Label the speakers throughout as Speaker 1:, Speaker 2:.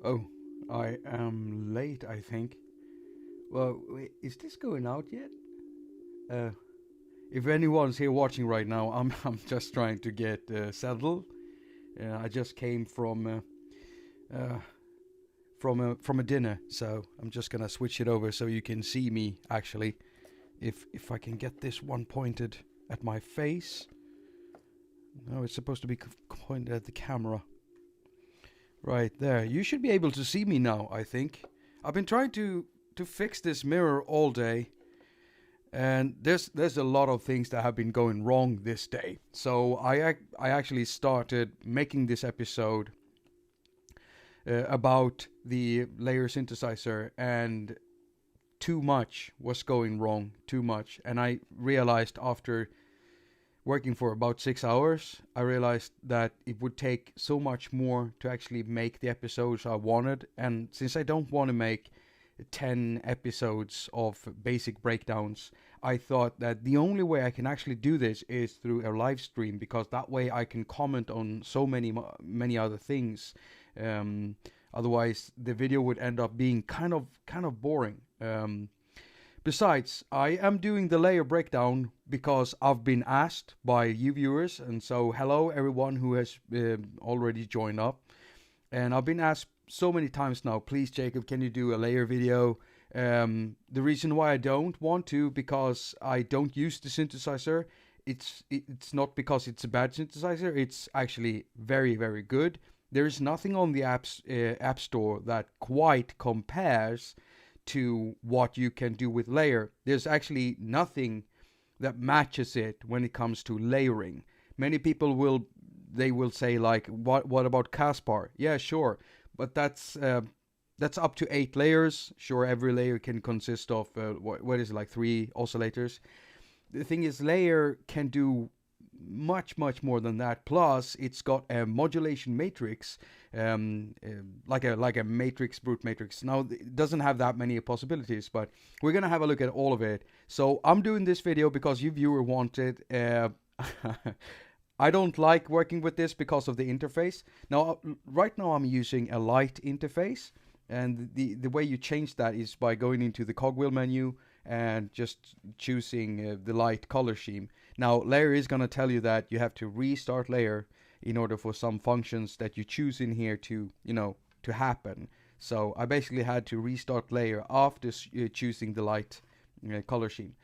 Speaker 1: Oh, I am late, I think. Well, wait, is this going out yet? Uh, if anyone's here watching right now, I'm just trying to get settled. I just came from a dinner, so I'm just gonna switch it over so you can see me actually. If I can get this one pointed at my face. No, it's supposed to be pointed at the camera. Right there. You should be able to see me now, I think. I've been trying to fix this mirror all day. And there's a lot of things that have been going wrong this day. So I actually started making this episode about the LayR synthesizer, and too much was going wrong, too much. And I realized after working for about 6 hours, I realized that it would take so much more to actually make the episodes I wanted. And since I don't want to make 10 episodes of basic breakdowns, I thought that the only way I can actually do this is through a live stream, because that way I can comment on so many other things. Otherwise, the video would end up being kind of boring. Besides, I am doing the LayR breakdown because I've been asked by you viewers, and so hello everyone who has already joined up. And I've been asked so many times now, please Jakob, can you do a LayR video? The reason why I don't want to, because I don't use the synthesizer. It's not because it's a bad synthesizer. It's actually very, very good. There is nothing on the app store that quite compares to what you can do with LayR. There's actually nothing that matches it when it comes to layering. Many people will say like, what about Caspar? Yeah, sure, but that's up to 8 layers. Sure, every layer can consist of what is it, like 3 oscillators. The thing is, LayR can do much more than that. Plus, it's got a modulation matrix, like a matrix, brute matrix. Now, it doesn't have that many possibilities, but we're gonna have a look at all of it. So I'm doing this video because you viewer wanted. I don't like working with this because of the interface. Now, right now I'm using a light interface, and the way you change that is by going into the cogwheel menu and just choosing the light color scheme. Now, LayR is going to tell you that you have to restart LayR in order for some functions that you choose in here to, to happen. So I basically had to restart LayR after choosing the light color scheme.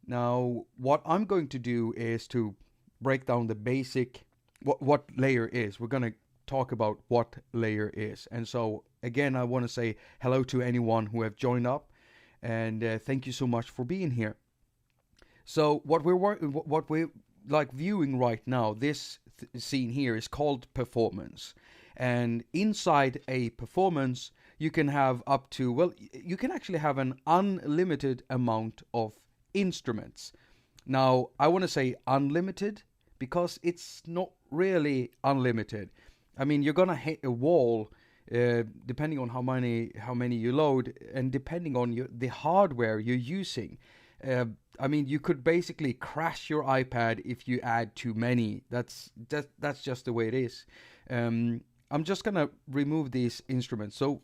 Speaker 1: Now, what I'm going to do is to break down the basic, what LayR is. We're going to talk about what LayR is. And so, again, I want to say hello to anyone who have joined up. And thank you so much for being here. So what we're like viewing right now, this scene here is called performance. And inside a performance, you can have up to, well, you can actually have an unlimited amount of instruments. Now, I want to say unlimited because it's not really unlimited. I mean, you're going to hit a wall depending on how many you load, and depending on the hardware you're using. I mean, you could basically crash your iPad if you add too many. That's just the way it is. I'm just gonna remove these instruments. So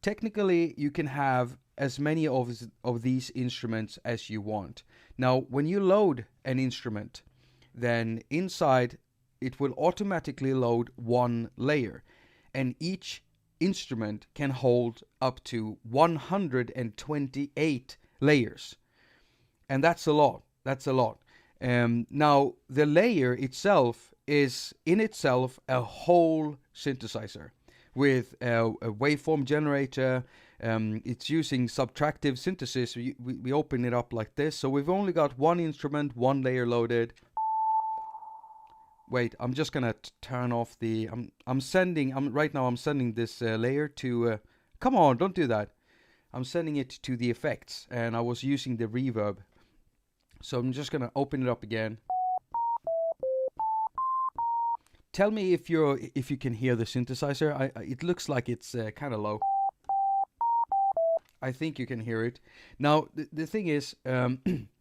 Speaker 1: technically, you can have as many of these instruments as you want. Now, when you load an instrument, then inside it will automatically load one layer, and each instrument can hold up to 128 layers, and that's a lot. That's a lot. Now the layer itself is in itself a whole synthesizer with a waveform generator. It's using subtractive synthesis. We open it up like this. So we've only got one instrument, one layer loaded. Wait, I'm just gonna turn off the. Right now I'm sending this layer to. Come on, don't do that. I'm sending it to the effects, and I was using the reverb. So I'm just gonna open it up again. Tell me if you can hear the synthesizer. It looks like it's kind of low. I think you can hear it. Now the thing is,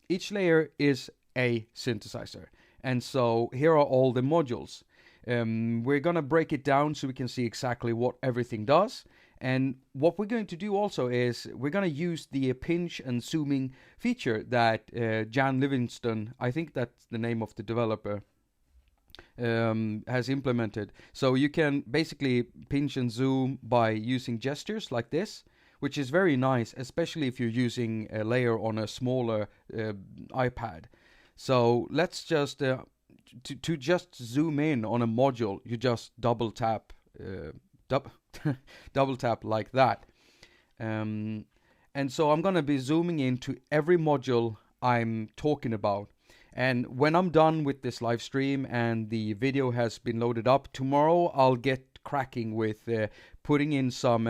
Speaker 1: each layer is a synthesizer, and so here are all the modules. We're gonna break it down so we can see exactly what everything does. And what we're going to do also is we're going to use the pinch and zooming feature that Jan Livingston, I think that's the name of the developer, has implemented. So you can basically pinch and zoom by using gestures like this, which is very nice, especially if you're using a layer on a smaller iPad. So let's just, to just zoom in on a module, you just double tap double tap like that, and so I'm gonna be zooming into every module I'm talking about. And when I'm done with this live stream and the video has been loaded up, tomorrow I'll get cracking with putting in some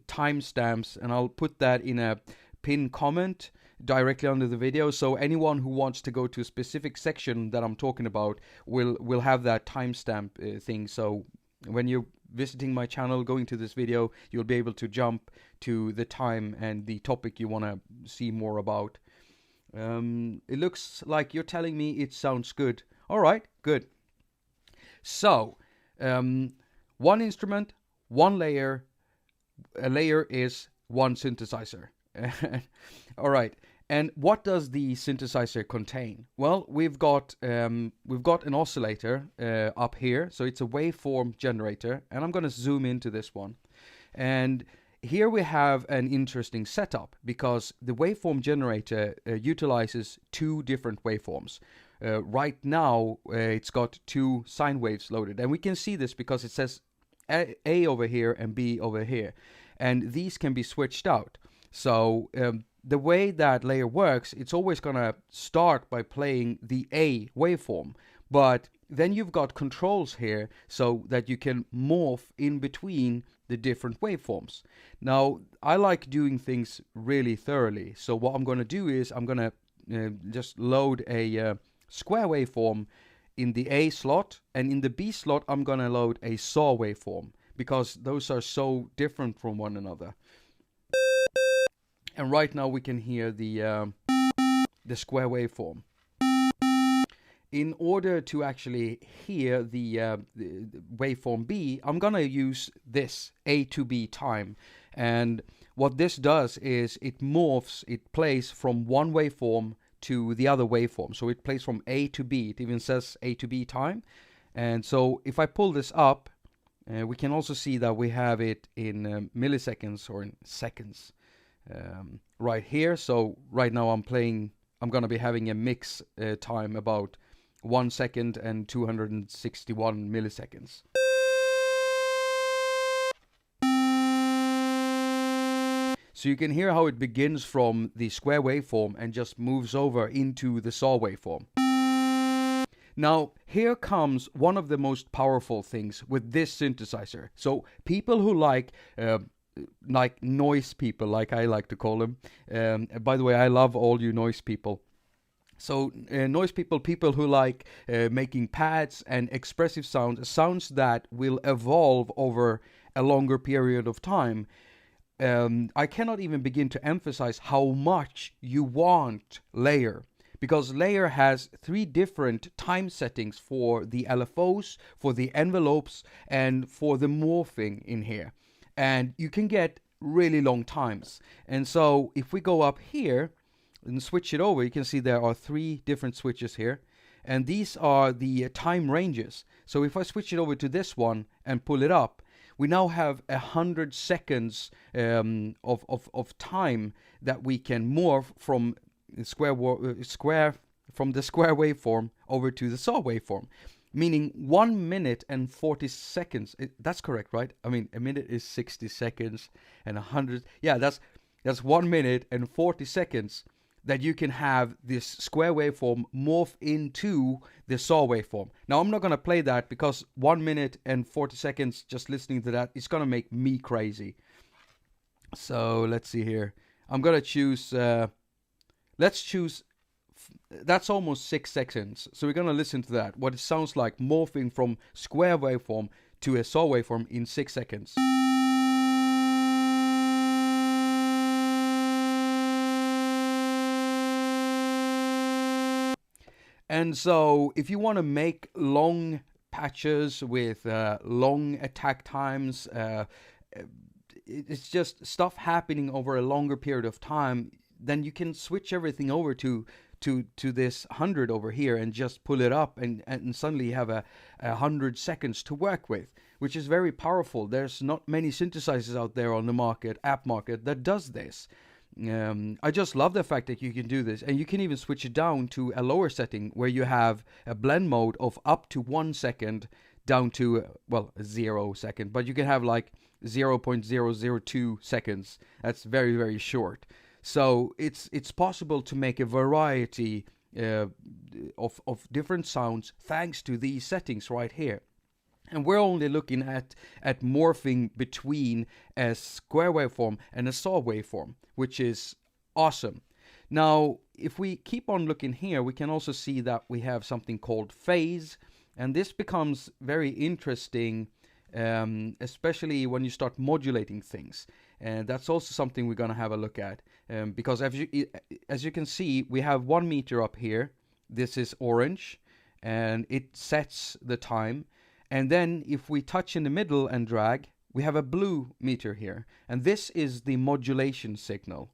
Speaker 1: timestamps, and I'll put that in a pinned comment directly under the video, so anyone who wants to go to a specific section that I'm talking about will have that timestamp thing. So when you're visiting my channel, going to this video, you'll be able to jump to the time and the topic you want to see more about. It looks like you're telling me it sounds good. All right, good. So, one instrument, one layer. A layer is one synthesizer. All right. And what does the synthesizer contain? Well, we've got an oscillator up here, so it's a waveform generator, and I'm going to zoom into this one. And here we have an interesting setup because the waveform generator utilizes two different waveforms. Right now, it's got two sine waves loaded, and we can see this because it says A over here and B over here, and these can be switched out. So the way that LayR works, it's always going to start by playing the A waveform, but then you've got controls here so that you can morph in between the different waveforms. Now, I like doing things really thoroughly, so what I'm going to do is I'm going to just load a square waveform in the A slot, and in the B slot I'm going to load a saw waveform because those are so different from one another. And right now we can hear the square waveform. In order to actually hear the waveform B, I'm gonna use this A to B time. And what this does is it morphs, it plays from one waveform to the other waveform. So it plays from A to B. It even says A to B time. And so if I pull this up, we can also see that we have it in milliseconds or in seconds. Right here. So right now I'm going to be having a mix time about 1 second and 261 milliseconds. So you can hear how it begins from the square waveform and just moves over into the saw waveform. Now, here comes one of the most powerful things with this synthesizer. So people who like noise people, like I like to call them. By the way, I love all you noise people. So noise people, people who like making pads and expressive sounds that will evolve over a longer period of time. I cannot even begin to emphasize how much you want LayR, because LayR has 3 different time settings for the LFOs, for the envelopes, and for the morphing in here. And you can get really long times. And so if we go up here and switch it over, you can see there are 3 different switches here. And these are the time ranges. So if I switch it over to this one and pull it up, we now have 100 seconds of time that we can morph from the square waveform over to the saw waveform, meaning 1 minute and 40 seconds. That's correct, right? I mean, a minute is 60 seconds, and 100. Yeah, that's 1 minute and 40 seconds that you can have this square waveform morph into the saw waveform. Now, I'm not going to play that because 1 minute and 40 seconds just listening to that is going to make me crazy. So let's see here. I'm going to choose, let's choose, that's almost 6 seconds. So we're going to listen to that, what it sounds like morphing from square waveform to a saw waveform in 6 seconds. And so if you want to make long patches with long attack times, it's just stuff happening over a longer period of time, then you can switch everything over to this 100 over here and just pull it up, and suddenly you have a 100 seconds to work with, which is very powerful. There's not many synthesizers out there on the market, app market, that does this. I just love the fact that you can do this, and you can even switch it down to a lower setting where you have a blend mode of up to 1 second down to, well, 0 second, but you can have like 0.002 seconds. That's very, very short. So it's possible to make a variety of different sounds thanks to these settings right here. And we're only looking at morphing between a square waveform and a saw waveform, which is awesome. Now, if we keep on looking here, we can also see that we have something called phase. And this becomes very interesting, especially when you start modulating things. And that's also something we're going to have a look at. Because as you can see, we have 1 meter up here. This is orange, and it sets the time. And then if we touch in the middle and drag, we have a blue meter here. And this is the modulation signal.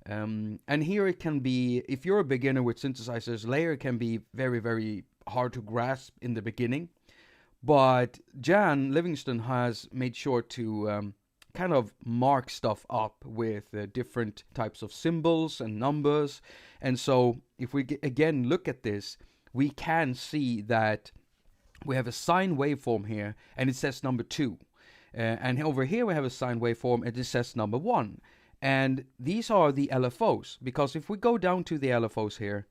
Speaker 1: And here it can be, if you're a beginner with synthesizers, LayR can be very, very hard to grasp in the beginning. But Jan Livingston has made sure to kind of mark stuff up with different types of symbols and numbers. And so if we again look at this, we can see that we have a sine waveform here, and it says number 2. And over here we have a sine waveform, and it says number 1. And these are the LFOs, because if we go down to the LFOs here,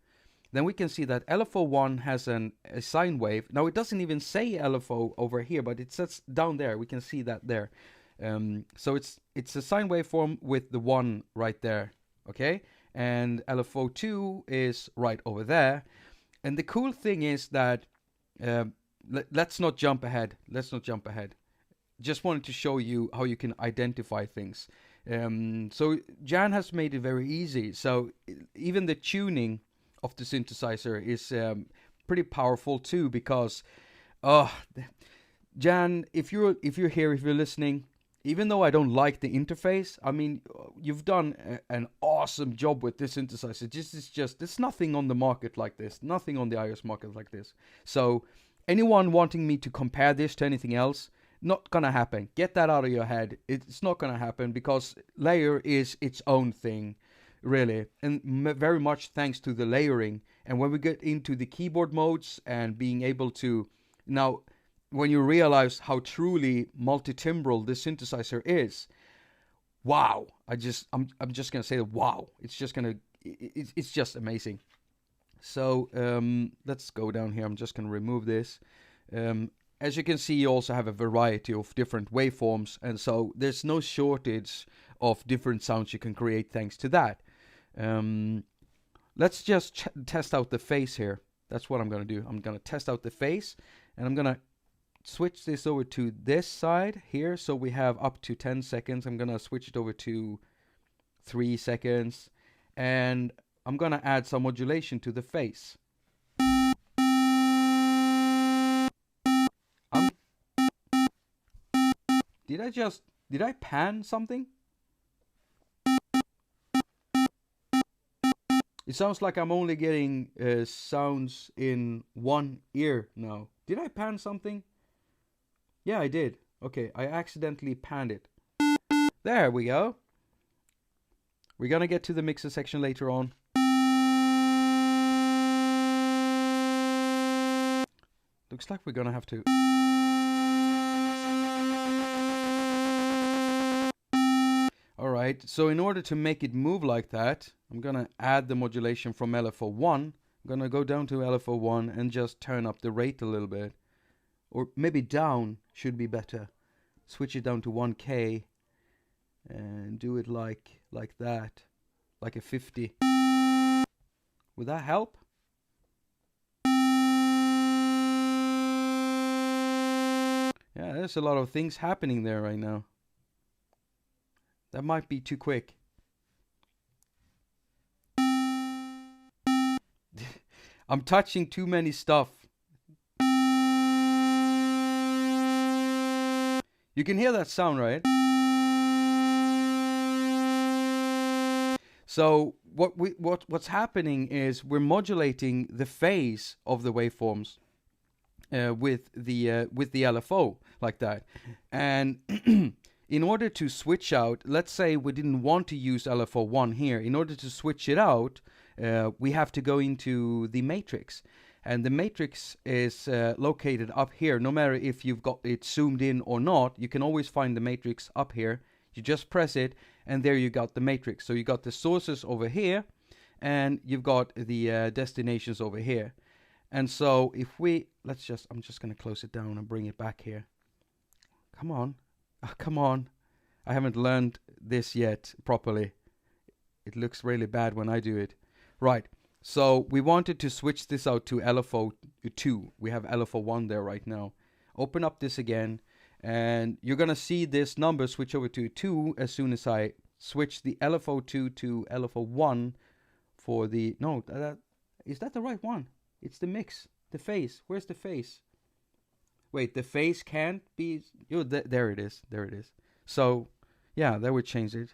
Speaker 1: then we can see that LFO1 has a sine wave. Now, it doesn't even say LFO over here, but it says down there. We can see that there. So it's a sine waveform with the 1 right there, okay? And LFO2 is right over there. And the cool thing is that... let's not jump ahead. Just wanted to show you how you can identify things. So Jan has made it very easy. So even the tuning of the synthesizer is pretty powerful too, because Jan, if you're here, if you're listening, even though I don't like the interface, I mean, you've done an awesome job with this synthesizer. There's nothing on the market like this, nothing on the iOS market like this. So anyone wanting me to compare this to anything else, not gonna happen. Get that out of your head. It's not gonna happen, because LayR is its own thing, really, and very much thanks to the layering. And when we get into the keyboard modes and being able to now, when you realize how truly multi-timbral this synthesizer is, wow! I'm just gonna say wow. It's just amazing. So let's go down here. I'm just going to remove this. As you can see, you also have a variety of different waveforms, and so there's no shortage of different sounds you can create thanks to that. Let's just test out the phase here. That's what I'm going to do. I'm going to test out the phase, and I'm going to switch this over to this side here. So we have up to 10 seconds. I'm going to switch it over to 3 seconds, and I'm going to add some modulation to the phase. Did I pan something? It sounds like I'm only getting sounds in one ear now. Did I pan something? Yeah, I did. Okay, I accidentally panned it. There we go. We're gonna get to the mixer section later on. Looks like we're gonna have to... Alright, so in order to make it move like that, I'm gonna add the modulation from LFO1. I'm gonna go down to LFO1 and just turn up the rate a little bit. Or maybe down should be better. Switch it down to 1K and do it like that, like a 50. Would that help? Yeah, there's a lot of things happening there right now. That might be too quick. I'm touching too many stuff. You can hear that sound, right? So what's happening is we're modulating the phase of the waveforms with the LFO like that, and in order to switch out, let's say we didn't want to use LFO1 here. In order to switch it out, we have to go into the matrix. And the matrix is located up here. No matter if you've got it zoomed in or not, you can always find the matrix up here. You just press it, and there you got the matrix. So you got the sources over here, and you've got the destinations over here. And so if we, I'm just going to close it down and bring it back here. Come on. Oh, come on. I haven't learned this yet properly. It looks really bad when I do it. Right. So we wanted to switch this out to LFO2. We have LFO1 there right now. Open up this again, and you're going to see this number switch over to 2 as soon as I switch the LFO2 to LFO1 for the... No, is that the right one? It's the mix, the phase. Where's the phase? Wait, the phase can't be... Oh, there it is. There it is. So, yeah, that would change it.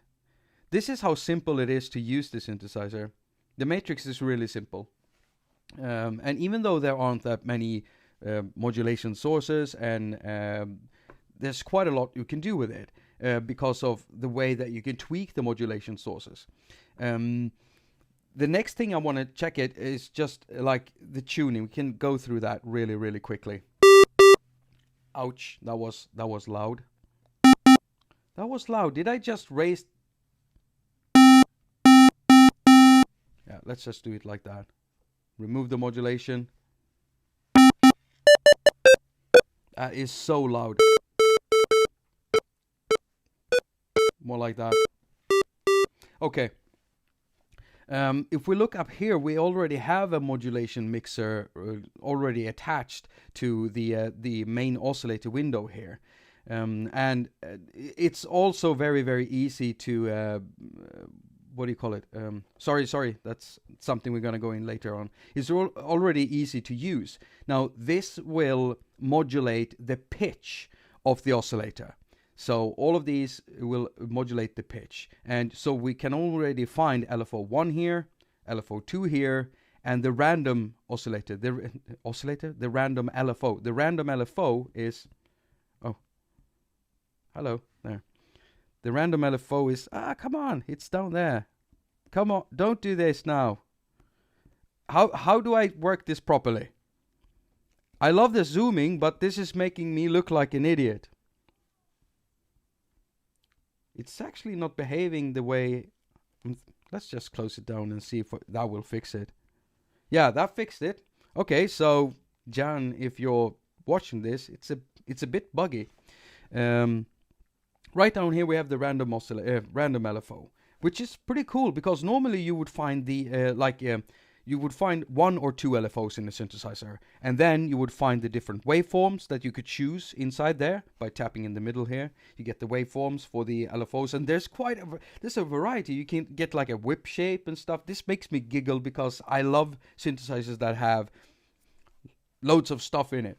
Speaker 1: This is how simple it is to use the synthesizer. The matrix is really simple. And even though there aren't that many modulation sources, and there's quite a lot you can do with it because of the way that you can tweak the modulation sources. The next thing I want to check it is just like the tuning. We can go through that really, really quickly. Ouch, that was loud. That was loud. Did I just raise... Yeah, let's just do it like that. Remove the modulation. That is so loud. More like that. Okay. If we look up here, we already have a modulation mixer already attached to the main oscillator window here. And it's also very, very easy to... what do you call it? Sorry, that's something we're going to go in later on. It's already easy to use. Now, this will modulate the pitch of the oscillator. So all of these will modulate the pitch. And so we can already find LFO1 here, LFO2 here, and the random oscillator. The random LFO. The random LFO is... Oh. Hello. There. The random LFO is... come on. It's down there. Come on. Don't do this now. How do I work this properly? I love the zooming, but this is making me look like an idiot. It's actually not behaving the way... Let's just close it down and see if that will fix it. Yeah, that fixed it. Okay, so, Jan, if you're watching this, it's a bit buggy. Right down here we have the random LFO, which is pretty cool because normally you would find you would find 1 or 2 LFOs in the synthesizer, and then you would find the different waveforms that you could choose inside there by tapping in the middle here. You get the waveforms for the LFOs, and there's a variety. You can get like a whip shape and stuff. This makes me giggle because I love synthesizers that have loads of stuff in it.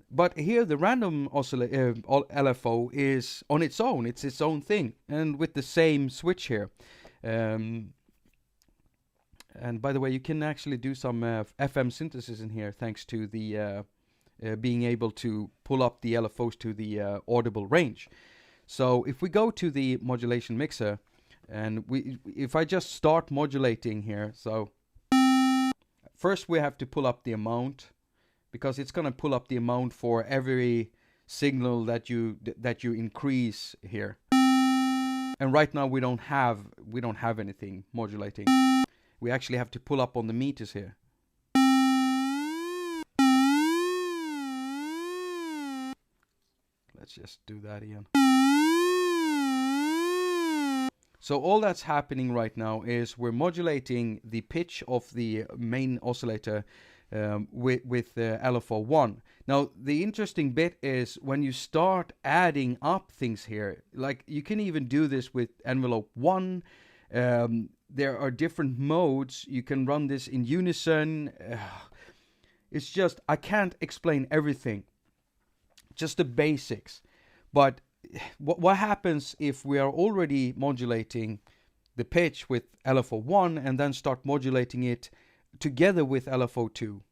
Speaker 1: But here the random LFO is on its own. It's its own thing, and with the same switch here. And by the way, you can actually do some FM synthesis in here thanks to the being able to pull up the LFOs to the audible range. So if we go to the modulation mixer, and if I just start modulating here, so first we have to pull up the amount, because it's gonna pull up the amount for every signal that you increase here. And right now we don't have anything modulating. We actually have to pull up on the meters here. Let's just do that again. So all that's happening right now is we're modulating the pitch of the main oscillator with LFO1. Now the interesting bit is when you start adding up things here, like you can even do this with envelope 1. There are different modes. You can run this in unison. It's just, I can't explain everything, just the basics. But what happens if we are already modulating the pitch with LFO1 and then start modulating it together with LFO2?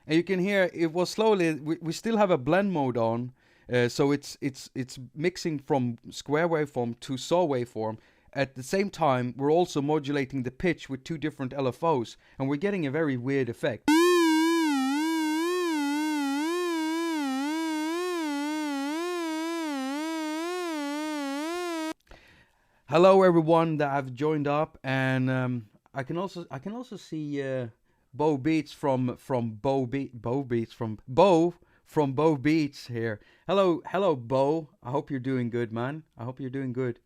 Speaker 1: And you can hear it was slowly, we still have a blend mode on, so it's mixing from square waveform to saw waveform. At the same time, we're also modulating the pitch with 2 different LFOs, and we're getting a very weird effect. Hello everyone that have joined up, and I can also see Bo Beats from Bo Beats here. Hello Bo. I hope you're doing good, man. I hope you're doing good.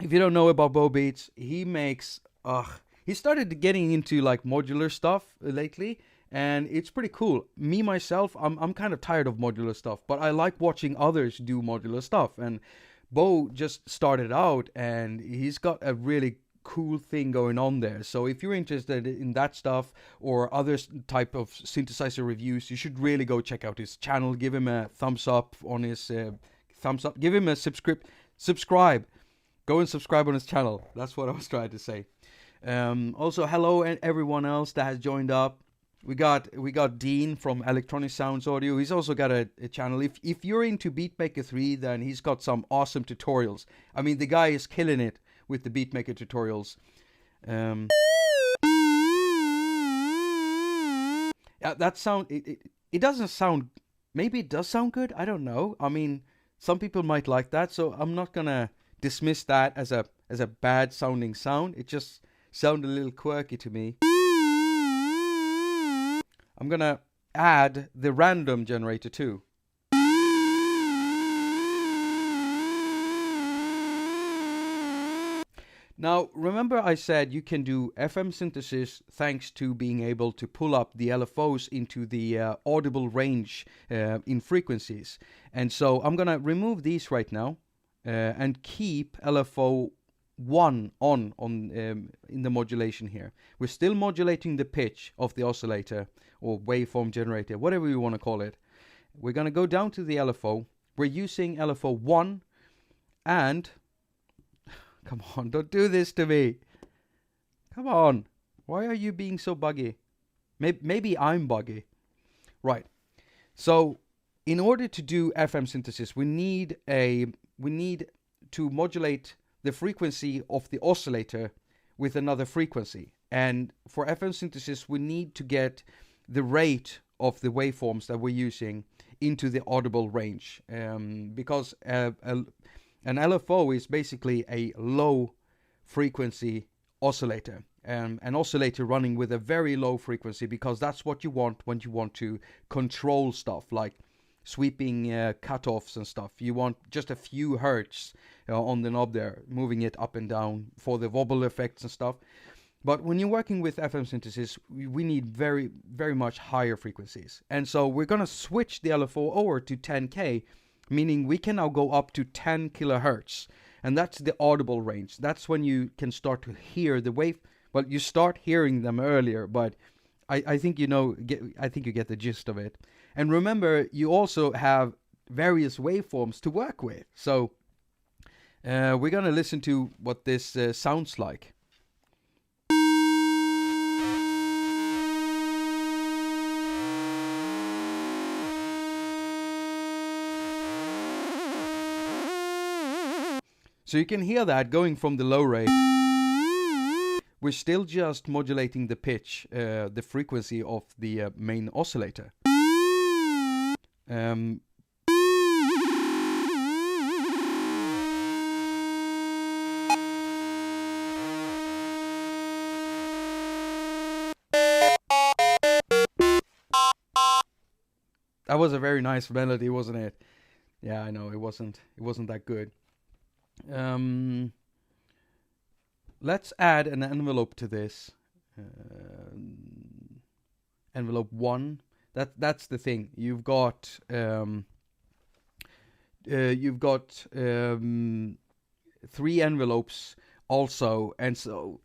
Speaker 1: If you don't know about Bo Beats, he makes he started getting into like modular stuff lately, and it's pretty cool. Me myself, I'm kind of tired of modular stuff, but I like watching others do modular stuff. And Bo just started out, and he's got a really cool thing going on there. So if you're interested in that stuff or other type of synthesizer reviews, you should really go check out his channel. Give him a thumbs up on his thumbs up. Give him a subscribe. Go and subscribe on his channel. That's what I was trying to say. Also, hello and everyone else that has joined up. We got Dean from Electronic Sounds Audio. He's also got a channel. If you're into Beatmaker 3, then he's got some awesome tutorials. I mean, the guy is killing it with the Beatmaker tutorials. Yeah, that sound, it doesn't sound, maybe it does sound good, I don't know. I mean, some people might like that, so I'm not gonna dismiss that as a bad sounding sound. It just sounded a little quirky to me. I'm gonna add the random generator too. Now, remember I said you can do FM synthesis thanks to being able to pull up the LFOs into the audible range in frequencies. And so I'm gonna remove these right now and keep LFO 1 on in the modulation here. We're still modulating the pitch of the oscillator or waveform generator, whatever you want to call it. We're going to go down to the LFO. We're using LFO 1 and come on, don't do this to me. Come on. Why are you being so buggy? Maybe I'm buggy. Right. So in order to do FM synthesis, we need to modulate the frequency of the oscillator with another frequency. And for FM synthesis, we need to get the rate of the waveforms that we're using into the audible range. Because an LFO is basically a low frequency oscillator. An oscillator running with a very low frequency, because that's what you want when you want to control stuff like sweeping cutoffs and stuff. You want just a few hertz on the knob there, moving it up and down for the wobble effects and stuff. But when you're working with FM synthesis, we need very, very much higher frequencies. And so we're going to switch the LFO over to 10K, meaning we can now go up to 10 kilohertz. And that's the audible range. That's when you can start to hear the wave. Well, you start hearing them earlier, but I think you know, I think you get the gist of it. And remember, you also have various waveforms to work with. So we're gonna listen to what this sounds like. So you can hear that going from the low rate. We're still just modulating the pitch, the frequency of the main oscillator. That was a very nice melody, wasn't it? Yeah, I know, it wasn't that good. Let's add an envelope to this. Envelope 1. That's the thing. You've got 3 envelopes also, and so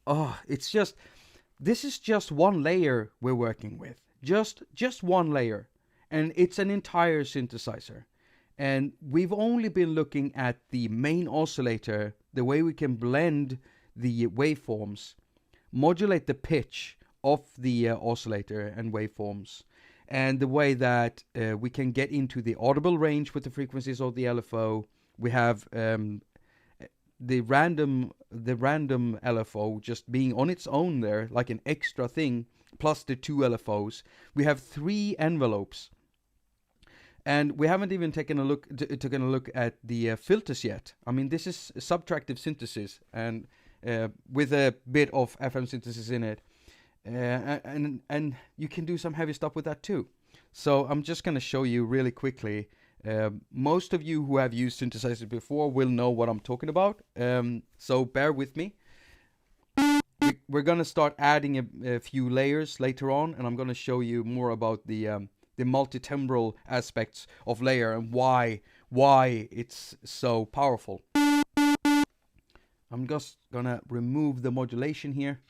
Speaker 1: this is just one layer we're working with. Just one layer, and it's an entire synthesizer. And we've only been looking at the main oscillator, the way we can blend the waveforms, modulate the pitch of the oscillator and waveforms, and the way that we can get into the audible range with the frequencies of the LFO. We have the random LFO just being on its own there, like an extra thing, plus the 2 LFOs. We have 3 envelopes. And we haven't even taken a look at the filters yet. I mean, this is subtractive synthesis, and with a bit of FM synthesis in it, and you can do some heavy stuff with that too. So I'm just going to show you really quickly. Most of you who have used synthesizers before will know what I'm talking about. So bear with me. We're going to start adding a few layers later on, and I'm going to show you more about the multi-timbral aspects of LayR and why it's so powerful. I'm just gonna remove the modulation here.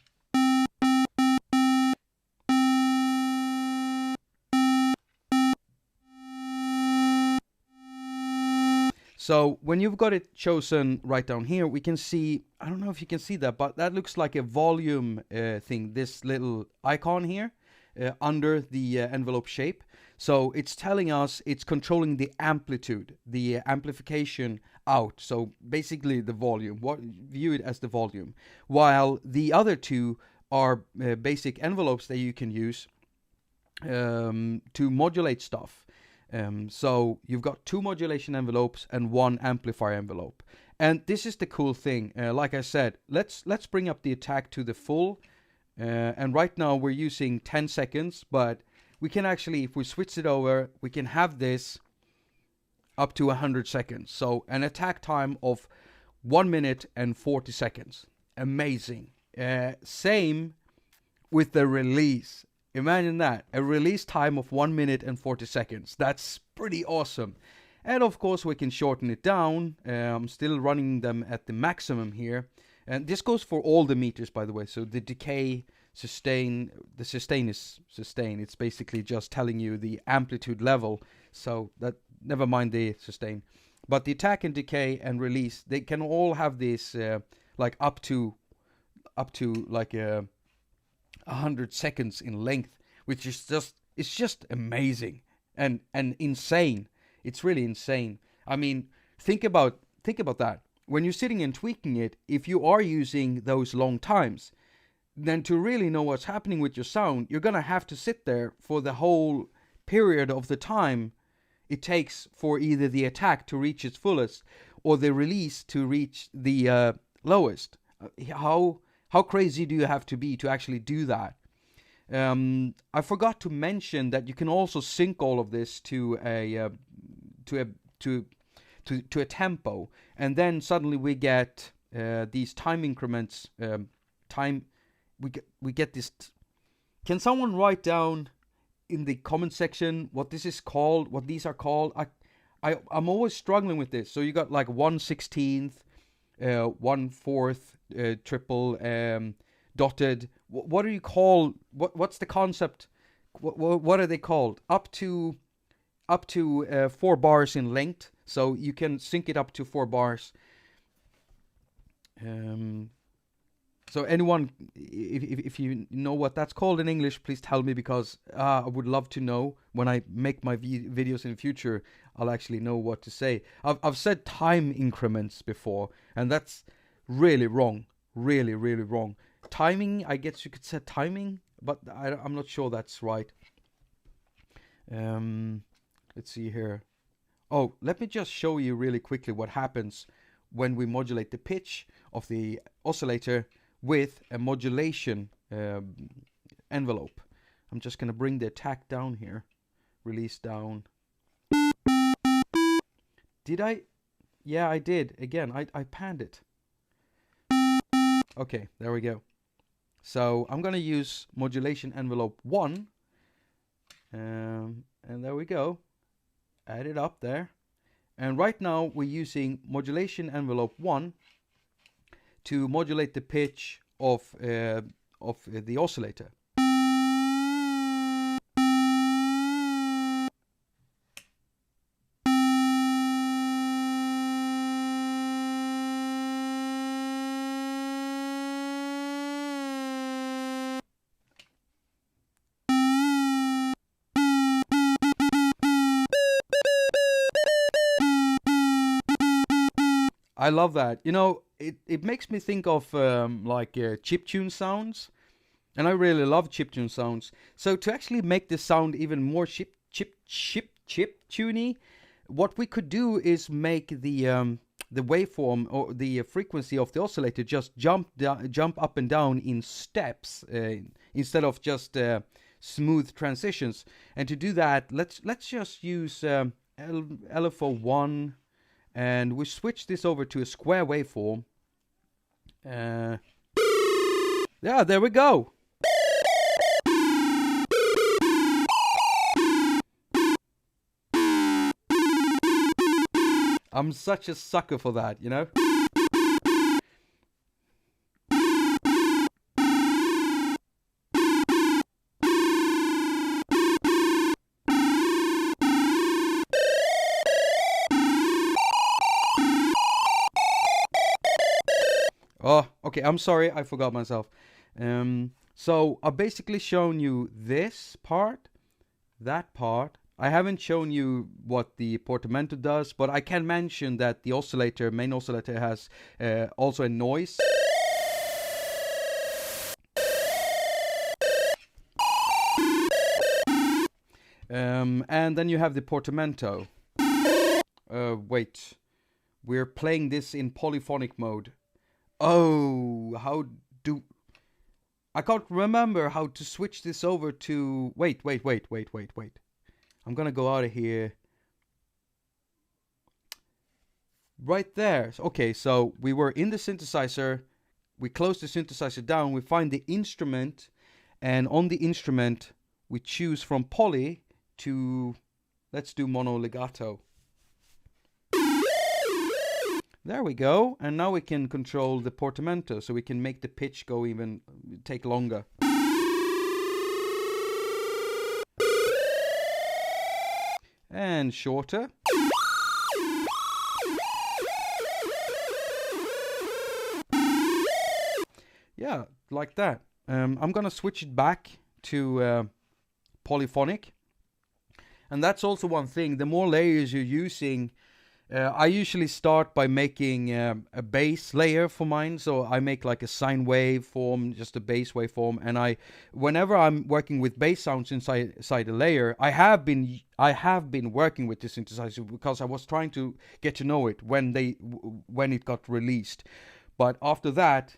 Speaker 1: So when you've got it chosen right down here, we can see, I don't know if you can see that, but that looks like a volume thing, this little icon here under the envelope shape. So it's telling us it's controlling the amplitude, the amplification out. So basically the volume, view it as the volume. While the other 2 are basic envelopes that you can use to modulate stuff. So you've got 2 modulation envelopes and 1 amplifier envelope. And this is the cool thing. Like I said, let's bring up the attaQ to the full. And right now we're using 10 seconds, but we can actually, if we switch it over, we can have this up to 100 seconds. So an attaQ time of 1 minute and 40 seconds. Amazing. Same with the release. Imagine that. A release time of 1 minute and 40 seconds. That's pretty awesome. And of course we can shorten it down. I'm still running them at the maximum here. And this goes for all the meters, by the way. So the decay, sustain, the sustain is sustain. It's basically just telling you the amplitude level. So that, never mind the sustain. But the attaQ and decay and release, they can all have this like up to like 100 seconds in length, which is just amazing and insane. It's really insane. I mean, think about that. When you're sitting and tweaking it, if you are using those long times, then to really know what's happening with your sound, you're going to have to sit there for the whole period of the time it takes for either the attaQ to reach its fullest or the release to reach the lowest. How crazy do you have to be to actually do that? I forgot to mention that you can also sync all of this to a tempo, and then suddenly we get these time increments. We get this. Can someone write down in the comment section what this is called? What these are called? I'm always struggling with this. So you got like 1/16, 1/4, triple, dotted. What are you called? What's the concept? What are they called? Up to up to 4 bars in length, so you can sync it up to 4 bars. So anyone, if you know what that's called in English, please tell me, because I would love to know. When I make my videos in the future, I'll actually know what to say. I've said time increments before, and that's really wrong. Really, really wrong. Timing, I guess you could say timing, but I'm not sure that's right. Let's see here. Oh, let me just show you really quickly what happens when we modulate the pitch of the oscillator with a modulation envelope. I'm just going to bring the attaQ down here. Release down. Did I? Yeah, I did. Again, I panned it. Okay, there we go. So I'm going to use modulation envelope 1. And there we go. Add it up there. And right now we're using modulation envelope 1 to modulate the pitch of the oscillator. I love that. You know, it makes me think of like chiptune sounds, and I really love chiptune sounds. So to actually make the sound even more chiptuney, what we could do is make the waveform or the frequency of the oscillator just jump up and down in steps instead of just smooth transitions. And to do that, let's just use LFO1. And we switch this over to a square waveform. Yeah, there we go. I'm such a sucker for that, you know? Oh, okay, I'm sorry, I forgot myself. So I've basically shown you this part, that part. I haven't shown you what the portamento does, but I can mention that the oscillator, main oscillator, has also a noise. And then you have the portamento. Wait, we're playing this in polyphonic mode. Oh, how do... I can't remember how to switch this over to... Wait. I'm gonna go out of here. Right there. Okay, so we were in the synthesizer. We close the synthesizer down. We find the instrument. And on the instrument, we choose from poly to... Let's do mono legato. There we go, and now we can control the portamento, so we can make the pitch go even, take longer. And shorter. Yeah, like that. I'm gonna switch it back to polyphonic. And that's also one thing, the more layers you're using, I usually start by making a bass layer for mine. So I make like a sine wave form, just a bass waveform. And whenever I'm working with bass sounds inside a layer, I have been working with the synthesizer because I was trying to get to know it when it got released. But after that,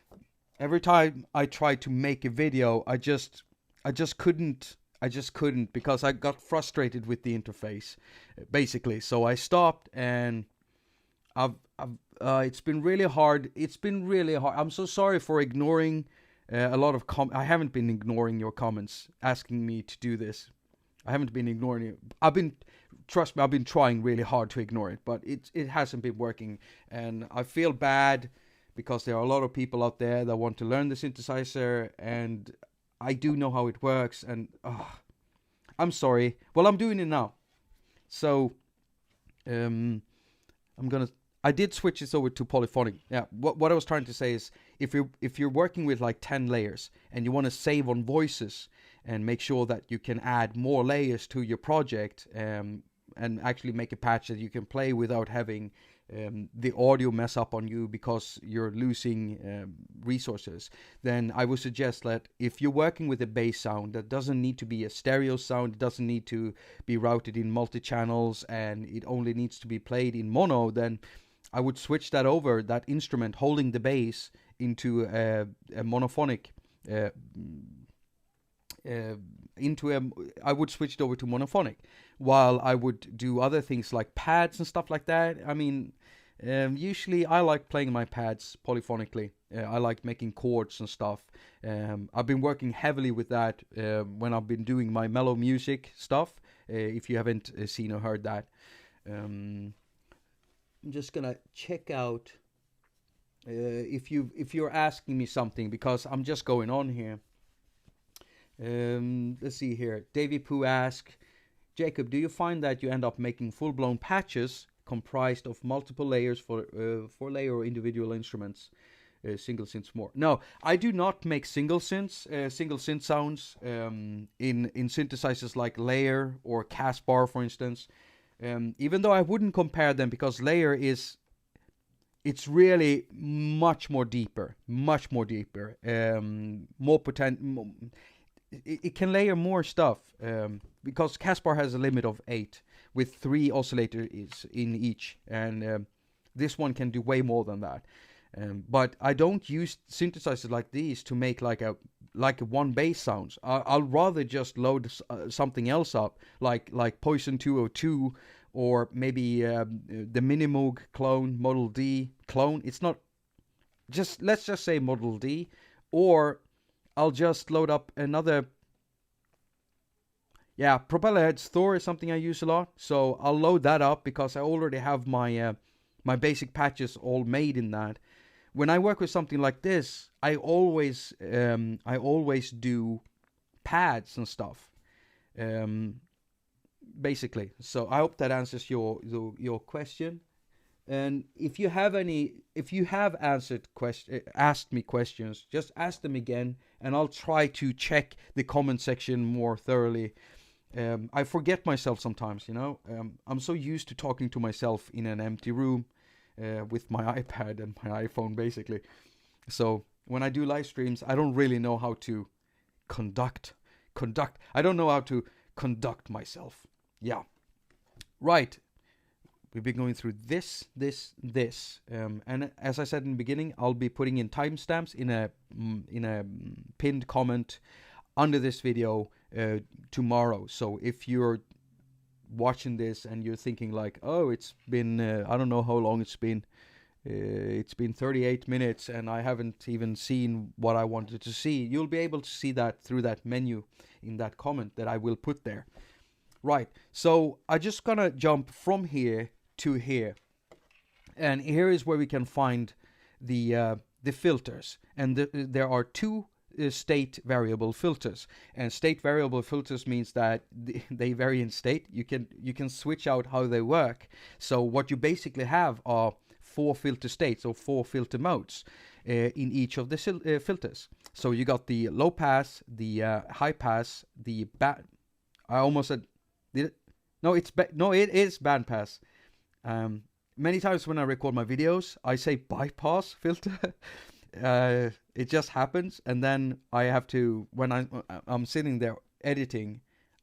Speaker 1: every time I tried to make a video, I just couldn't because I got frustrated with the interface, basically. So I stopped, and it's been really hard. I'm so sorry for ignoring a lot of I haven't been ignoring your comments asking me to do this. I haven't been ignoring it. Trust me, I've been trying really hard to ignore it, but it hasn't been working, and I feel bad because there are a lot of people out there that want to learn the synthesizer, and I do know how it works, and I'm sorry. Well, I'm doing it now. So I did switch this over to Polyphonic. Yeah, what I was trying to say is, if you're working with like 10 layers and you want to save on voices and make sure that you can add more layers to your project, and actually make a patch that you can play without having the audio mess up on you because you're losing resources, then I would suggest that if you're working with a bass sound that doesn't need to be a stereo sound, it doesn't need to be routed in multi-channels, and it only needs to be played in mono, then I would switch that over, that instrument holding the bass, into a monophonic, I would switch it over to monophonic, while I would do other things like pads and stuff like that. I mean, usually I like playing my pads polyphonically. I like making chords and stuff. I've been working heavily with that when I've been doing my mellow music stuff. If you haven't seen or heard that. I'm just gonna check out if you're asking me something, because I'm just going on here. Let's see here. Davy Pooh asks, Jakob, do you find that you end up making full-blown patches comprised of multiple layers for layer or individual instruments, single synths more? No, I do not make single synth sounds in synthesizers like LayR or Caspar, for instance. Even though I wouldn't compare them, because LayR it's really much more deeper, more potent. It can layer more stuff, because Caspar has a limit of 8 with 3 oscillators in each, and this one can do way more than that. But I don't use synthesizers like these to make like a one bass sounds. I'll rather just load something else up, like Poison 202, or maybe the Minimoog clone, Model D clone. It's not just, let's just say Model D, or I'll just load up another. Yeah, Propellerheads Thor is something I use a lot, so I'll load that up because I already have my my basic patches all made in that. When I work with something like this, I always do pads and stuff, basically. So I hope that answers your question. And if you have asked me questions, just ask them again, and I'll try to check the comment section more thoroughly. I forget myself sometimes, I'm so used to talking to myself in an empty room with my iPad and my iPhone, basically. So when I do live streams, I don't really know how to conduct. I don't know how to conduct myself. Yeah. Right. We've been going through this, and as I said in the beginning, I'll be putting in timestamps in a pinned comment under this video tomorrow. So if you're watching this and you're thinking like, oh, it's been I don't know how long it's been 38 minutes and I haven't even seen what I wanted to see, you'll be able to see that through that menu in that comment that I will put there. Right, so I'm just gonna jump from here to here, and here is where we can find the filters, and there are two state variable filters, and state variable filters means that they vary in state. You can switch out how they work. So what you basically have are 4 filter states or 4 filter modes in each of the filters. So you got the low pass, the high pass, the I almost said it is band pass. Many times when I record my videos, I say bypass filter. It just happens, and then I have to, when I'm sitting there editing,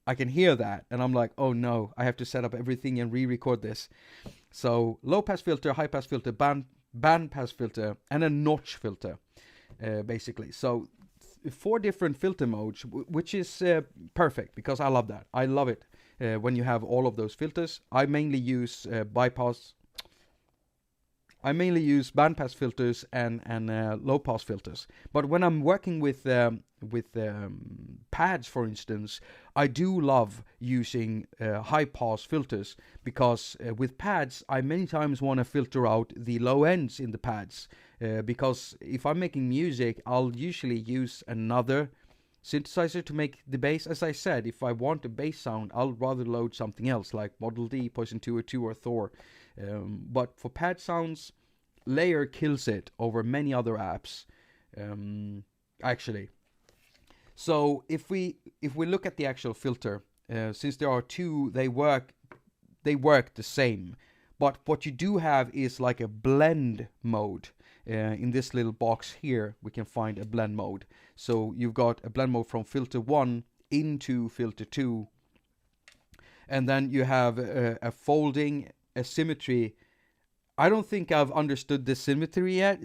Speaker 1: I can hear that, and I'm like, oh no, I have to set up everything and re-record this. So low pass filter, high pass filter, band pass filter, and a notch filter, basically. So 4 different filter modes, which is perfect, because I love that. I love it when you have all of those filters. I mainly use bandpass filters and low pass filters. But when I'm working with pads, for instance, I do love using high pass filters, because with pads I many times want to filter out the low ends in the pads, because if I'm making music, I'll usually use another synthesizer to make the bass. As I said, if I want a bass sound, I'll rather load something else like Model D, Poison 202 or Thor. But for pad sounds, LayR kills it over many other apps, actually. So if we look at the actual filter, since there are two, they work the same. But what you do have is like a blend mode. In this little box here, we can find a blend mode. So you've got a blend mode from filter 1 into filter 2. And then you have a folding, a symmetry. I don't think I've understood the symmetry yet.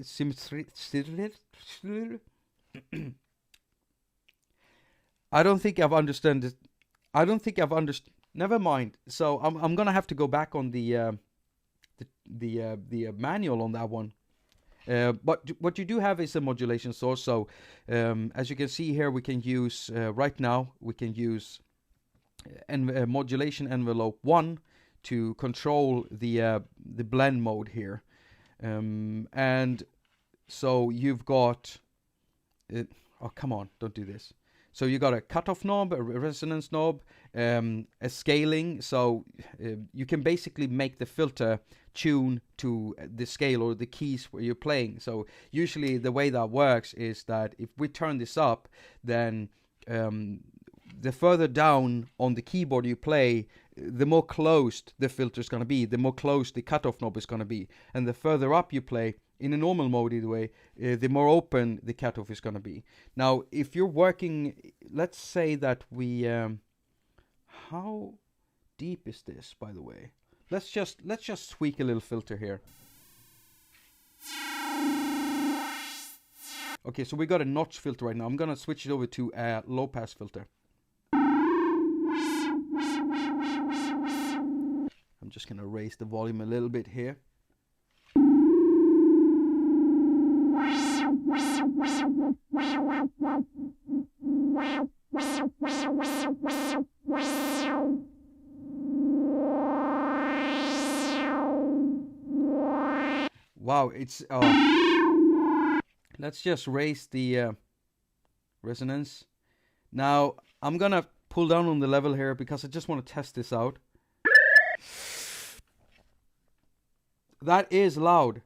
Speaker 1: I don't think I've understood it. I don't think I've understood. Never mind. So I'm gonna have to go back on the manual on that one. But what you do have is a modulation source. So as you can see here, we can use right now we can use modulation envelope 1 to control the blend mode here, and so you've got oh, come on, don't do this. So you got a cutoff knob, a resonance knob, a scaling. So you can basically make the filter tune to the scale or the keys where you're playing. So usually the way that works is that if we turn this up, then the further down on the keyboard you play, the more closed the filter is going to be, the more closed the cutoff knob is going to be. And the further up you play, in a normal mode either way, the more open the cutoff is going to be. Now, if you're working, let's say that we, how deep is this, by the way? Let's just tweak a little filter here. Okay, so we got a notch filter right now. I'm going to switch it over to a low pass filter. I'm just going to raise the volume a little bit here. Wow, it's let's just raise the resonance. Now I'm gonna pull down on the level here because I just want to test this out. That is loud.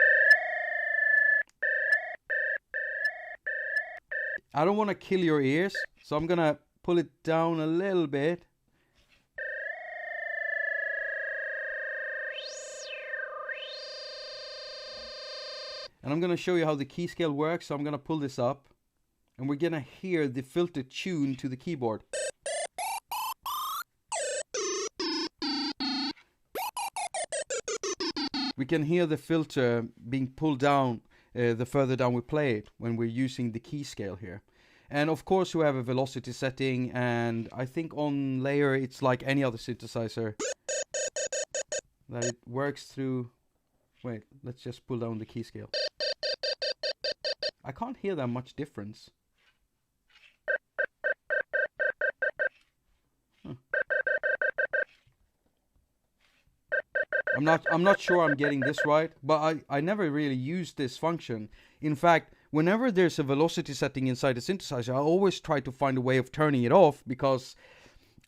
Speaker 1: I don't want to kill your ears, so I'm gonna pull it down a little bit. And I'm gonna show you how the key scale works. So I'm gonna pull this up, and we're gonna hear the filter tune to the keyboard. We can hear the filter being pulled down the further down we play it when we're using the key scale here. And of course we have a velocity setting, and I think on LayR it's like any other synthesizer that it works through. Wait, let's just pull down the key scale. I can't hear that much difference. I'm not sure I'm getting this right, but I never really used this function. In fact, whenever there's a velocity setting inside a synthesizer, I always try to find a way of turning it off, because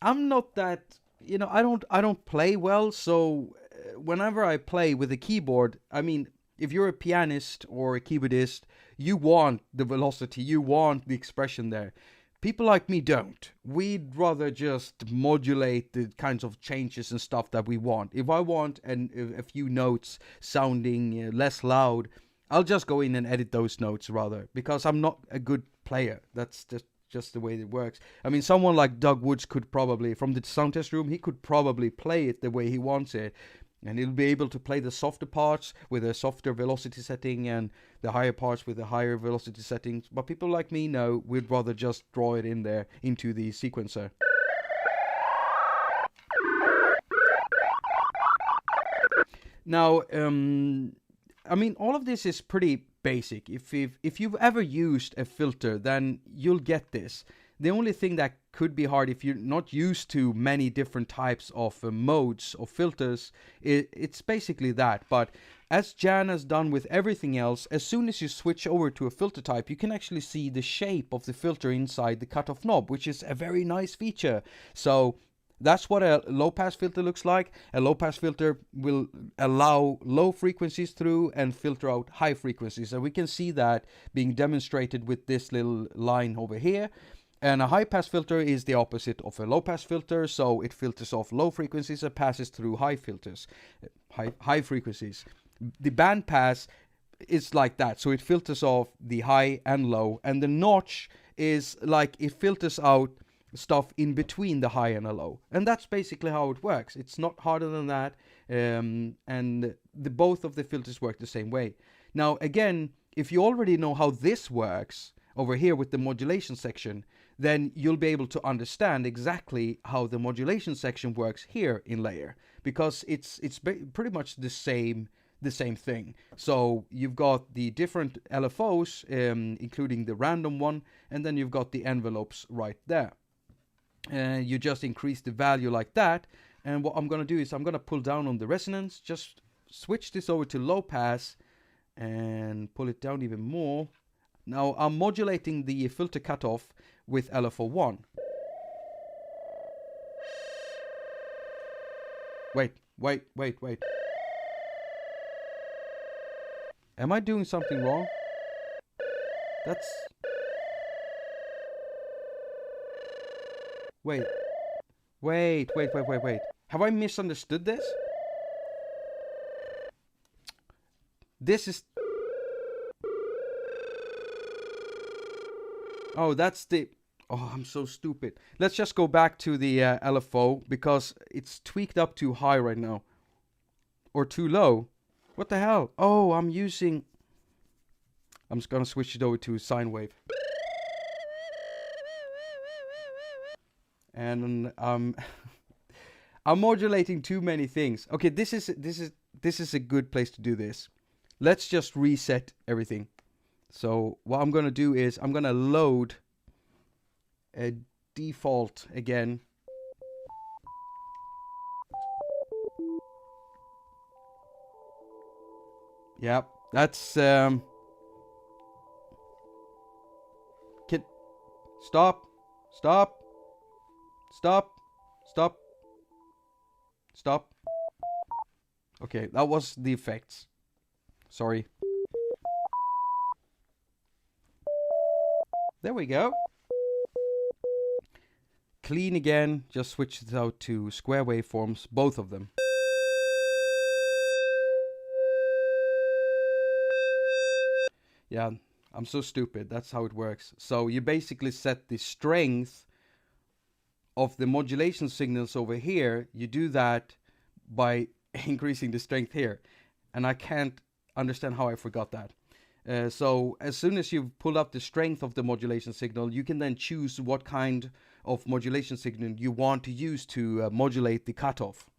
Speaker 1: I'm not that, you know, I don't play well, so whenever I play with a keyboard, I mean, if you're a pianist or a keyboardist, you want the velocity, you want the expression there. People like me don't. We'd rather just modulate the kinds of changes and stuff that we want. If I want a few notes sounding less loud, I'll just go in and edit those notes rather, because I'm not a good player. That's just the way it works. I mean, someone like Doug Woods could probably, from the sound test room, he could probably play it the way he wants it. And he'll be able to play the softer parts with a softer velocity setting and the higher parts with a higher velocity settings. But people like me, no, we'd rather just draw it in there into the sequencer. Now, I mean, all of this is pretty basic. If you've ever used a filter, then you'll get this. The only thing that could be hard if you're not used to many different types of modes of filters, it's basically that. But as Jan has done with everything else, as soon as you switch over to a filter type, you can actually see the shape of the filter inside the cutoff knob, which is a very nice feature. So that's what a low-pass filter looks like. A low-pass filter will allow low frequencies through and filter out high frequencies. And we can see that being demonstrated with this little line over here. And a high-pass filter is the opposite of a low-pass filter, so it filters off low frequencies and passes through high frequencies. The band pass is like that, so it filters off the high and low, and the notch is like it filters out stuff in between the high and the low, and that's basically how it works. It's not harder than that, and both of the filters work the same way. Now again, if you already know how this works over here with the modulation section, then you'll be able to understand exactly how the modulation section works here in LayR, because it's pretty much the same thing. So you've got the different LFOs, including the random one, and then you've got the envelopes right there. You just increase the value like that, and what I'm going to do is I'm going to pull down on the resonance, just switch this over to low pass and pull it down even more. Now I'm modulating the filter cutoff with LFO1. Wait. Am I doing something wrong? That's... Wait. Have I misunderstood this? This is... Oh, that's the... Oh, I'm so stupid. Let's just go back to the LFO, because it's tweaked up too high right now. Or too low. What the hell? Oh, I'm just gonna switch it over to sine wave. And I'm modulating too many things. Okay, this is a good place to do this. Let's just reset everything. So what I'm gonna do is I'm gonna load a default again. Yep, that's stop. Okay, that was the effects. Sorry. There we go. Clean again, just switch it out to square waveforms, both of them. Yeah, I'm so stupid. That's how it works. So you basically set the strength of the modulation signals over here. You do that by increasing the strength here. And I can't understand how I forgot that. So as soon as you've pulled up the strength of the modulation signal, you can then choose what kind of modulation signal you want to use to modulate the cutoff.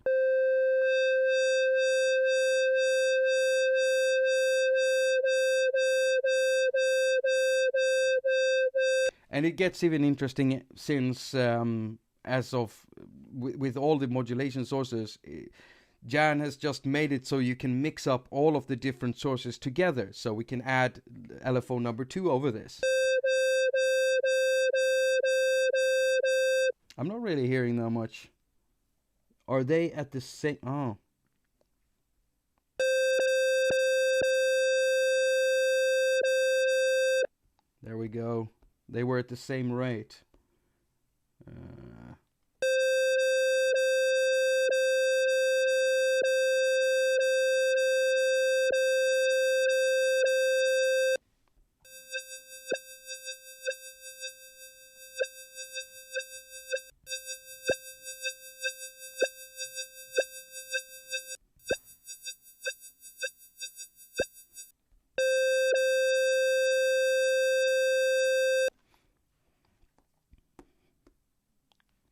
Speaker 1: And it gets even interesting since as of with all the modulation sources, Jan has just made it so you can mix up all of the different sources together. So we can add LFO number 2 over this. I'm not really hearing that much. Are they at the same... Oh. There we go. They were at the same rate.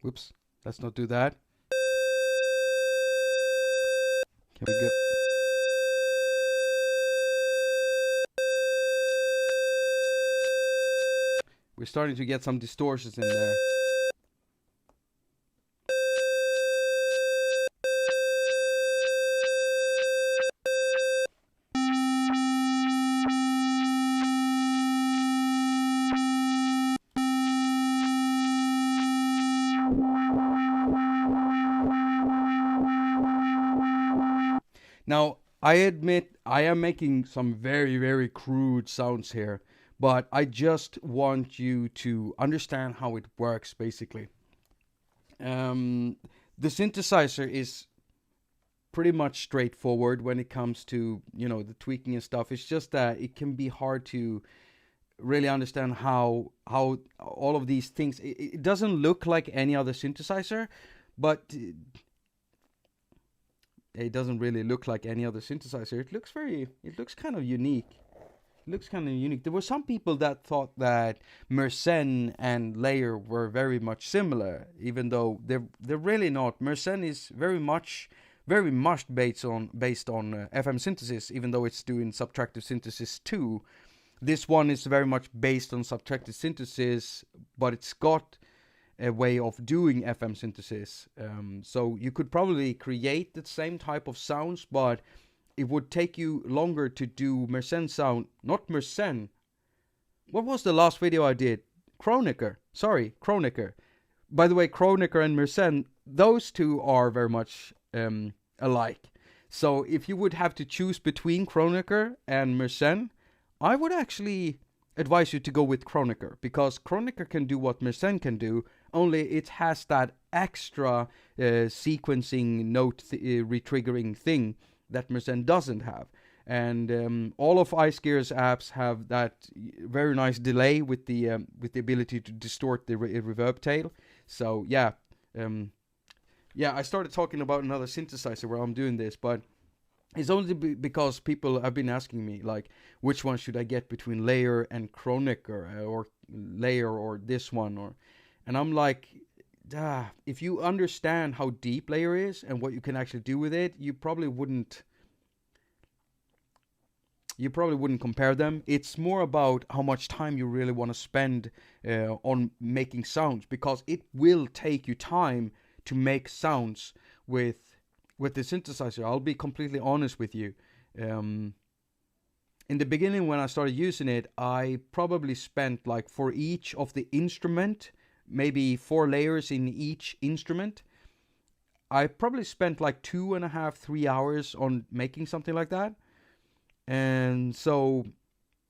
Speaker 1: Whoops, let's not do that. Can we go? We're starting to get some distortions in there. Now, I admit I am making some very, very crude sounds here, but I just want you to understand how it works, basically. The synthesizer is pretty much straightforward when it comes to, the tweaking and stuff. It's just that it can be hard to really understand how all of these things. It doesn't look like any other synthesizer, but it doesn't really look like any other synthesizer. It looks kind of unique. There were some people that thought that Mersenne and LayR were very much similar, even though they're really not. Mersenne is very much based on FM synthesis, even though it's doing subtractive synthesis too. This one is very much based on subtractive synthesis, but it's got a way of doing FM synthesis. So you could probably create the same type of sounds, but it would take you longer to do Mersenne sound. Not Mersenne. What was the last video I did? Kronecker. Sorry, Kronecker. By the way, Kronecker and Mersenne, those two are very much alike. So if you would have to choose between Kronecker and Mersenne, I would actually advise you to go with Kronecker, because Kronecker can do what Mersenne can do, only it has that extra sequencing note retriggering thing that Mersenne doesn't have. And all of iSgear's apps have that very nice delay with the ability to distort the reverb tail. So yeah, I started talking about another synthesizer where I'm doing this, but it's only because people have been asking me, like, which one should I get between LayR and Kronecker, or LayR or this one, and I'm like, if you understand how deep LayR is and what you can actually do with it, you probably wouldn't compare them. It's more about how much time you really want to spend on making sounds, because it will take you time to make sounds with the synthesizer. I'll be completely honest with you. In the beginning, when I started using it, I probably spent, like, for each of the instrument, maybe 4 layers in each instrument, I probably spent like 2.5-3 hours on making something like that. And so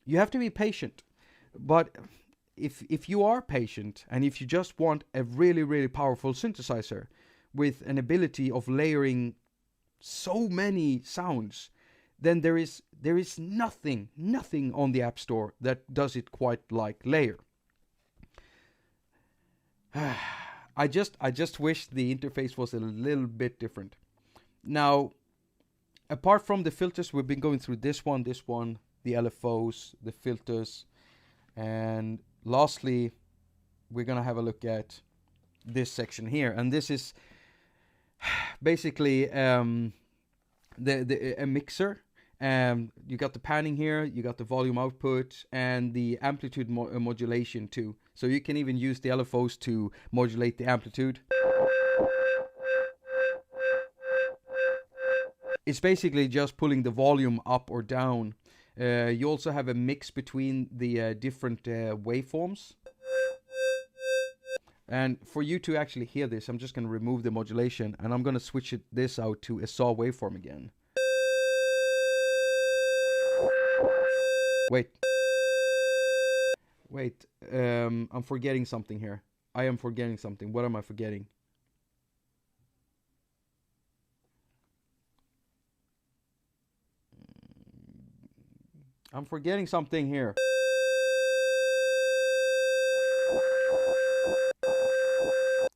Speaker 1: you have to be patient. But if you are patient, and if you just want a really, really powerful synthesizer with an ability of layering so many sounds, then there is nothing on the App Store that does it quite like LayR. I just wish the interface was a little bit different. Now, apart from the filters, we've been going through this one, the LFOs, the filters, and lastly, we're gonna have a look at this section here, and this is basically a mixer. You got the panning here, you got the volume output, and the amplitude modulation too. So you can even use the LFOs to modulate the amplitude. It's basically just pulling the volume up or down. You also have a mix between the different waveforms. And for you to actually hear this, I'm just going to remove the modulation, and I'm going to switch this out to a saw waveform again. Wait, I'm forgetting something here. I am forgetting something. What am I forgetting? I'm forgetting something here.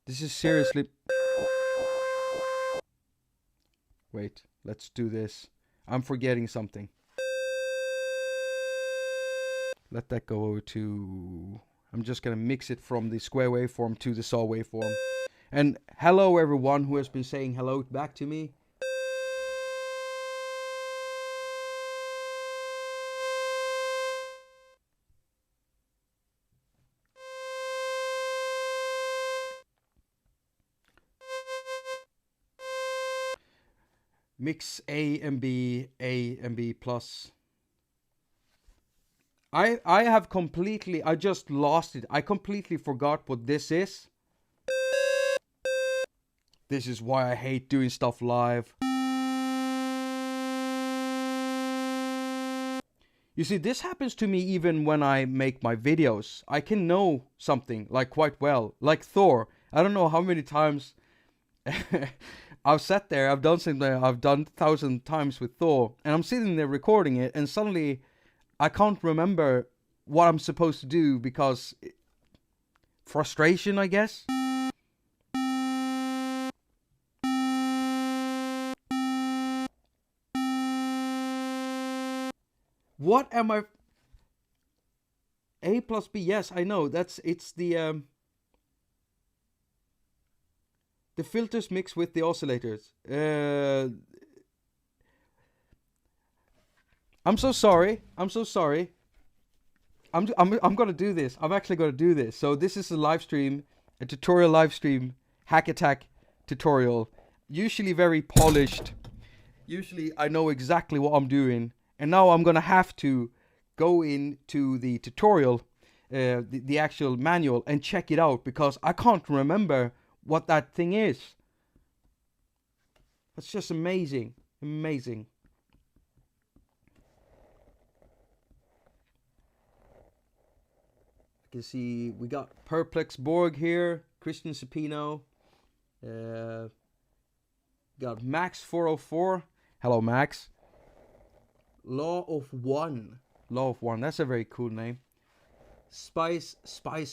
Speaker 1: This is seriously... Wait, let's do this. I'm forgetting something. Let that go over to... I'm just going to mix it from the square waveform to the saw waveform. And hello everyone who has been saying hello back to me. Mix A and B plus. I just lost it. I completely forgot what this is. This is why I hate doing stuff live. You see, this happens to me even when I make my videos. I can know something like quite well, like Thor. I don't know how many times I've sat there, I've done something I've done 1,000 times with Thor, and I'm sitting there recording it, and suddenly I can't remember what I'm supposed to do because frustration, I guess. What am I? A plus B, yes, I know. It's the filters mixed with the oscillators. I'm so sorry. I'm so sorry. I'm gonna do this. I'm actually gonna do this. So this is a live stream, a tutorial live stream, haQ tutorial. Usually very polished. Usually I know exactly what I'm doing. And now I'm gonna have to go into the tutorial, the actual manual, and check it out because I can't remember what that thing is. That's just amazing. Amazing. You can see we got Perplex Borg here, Christian Cepino, got Max 404. Hello, Max. Law of One. That's a very cool name. Spice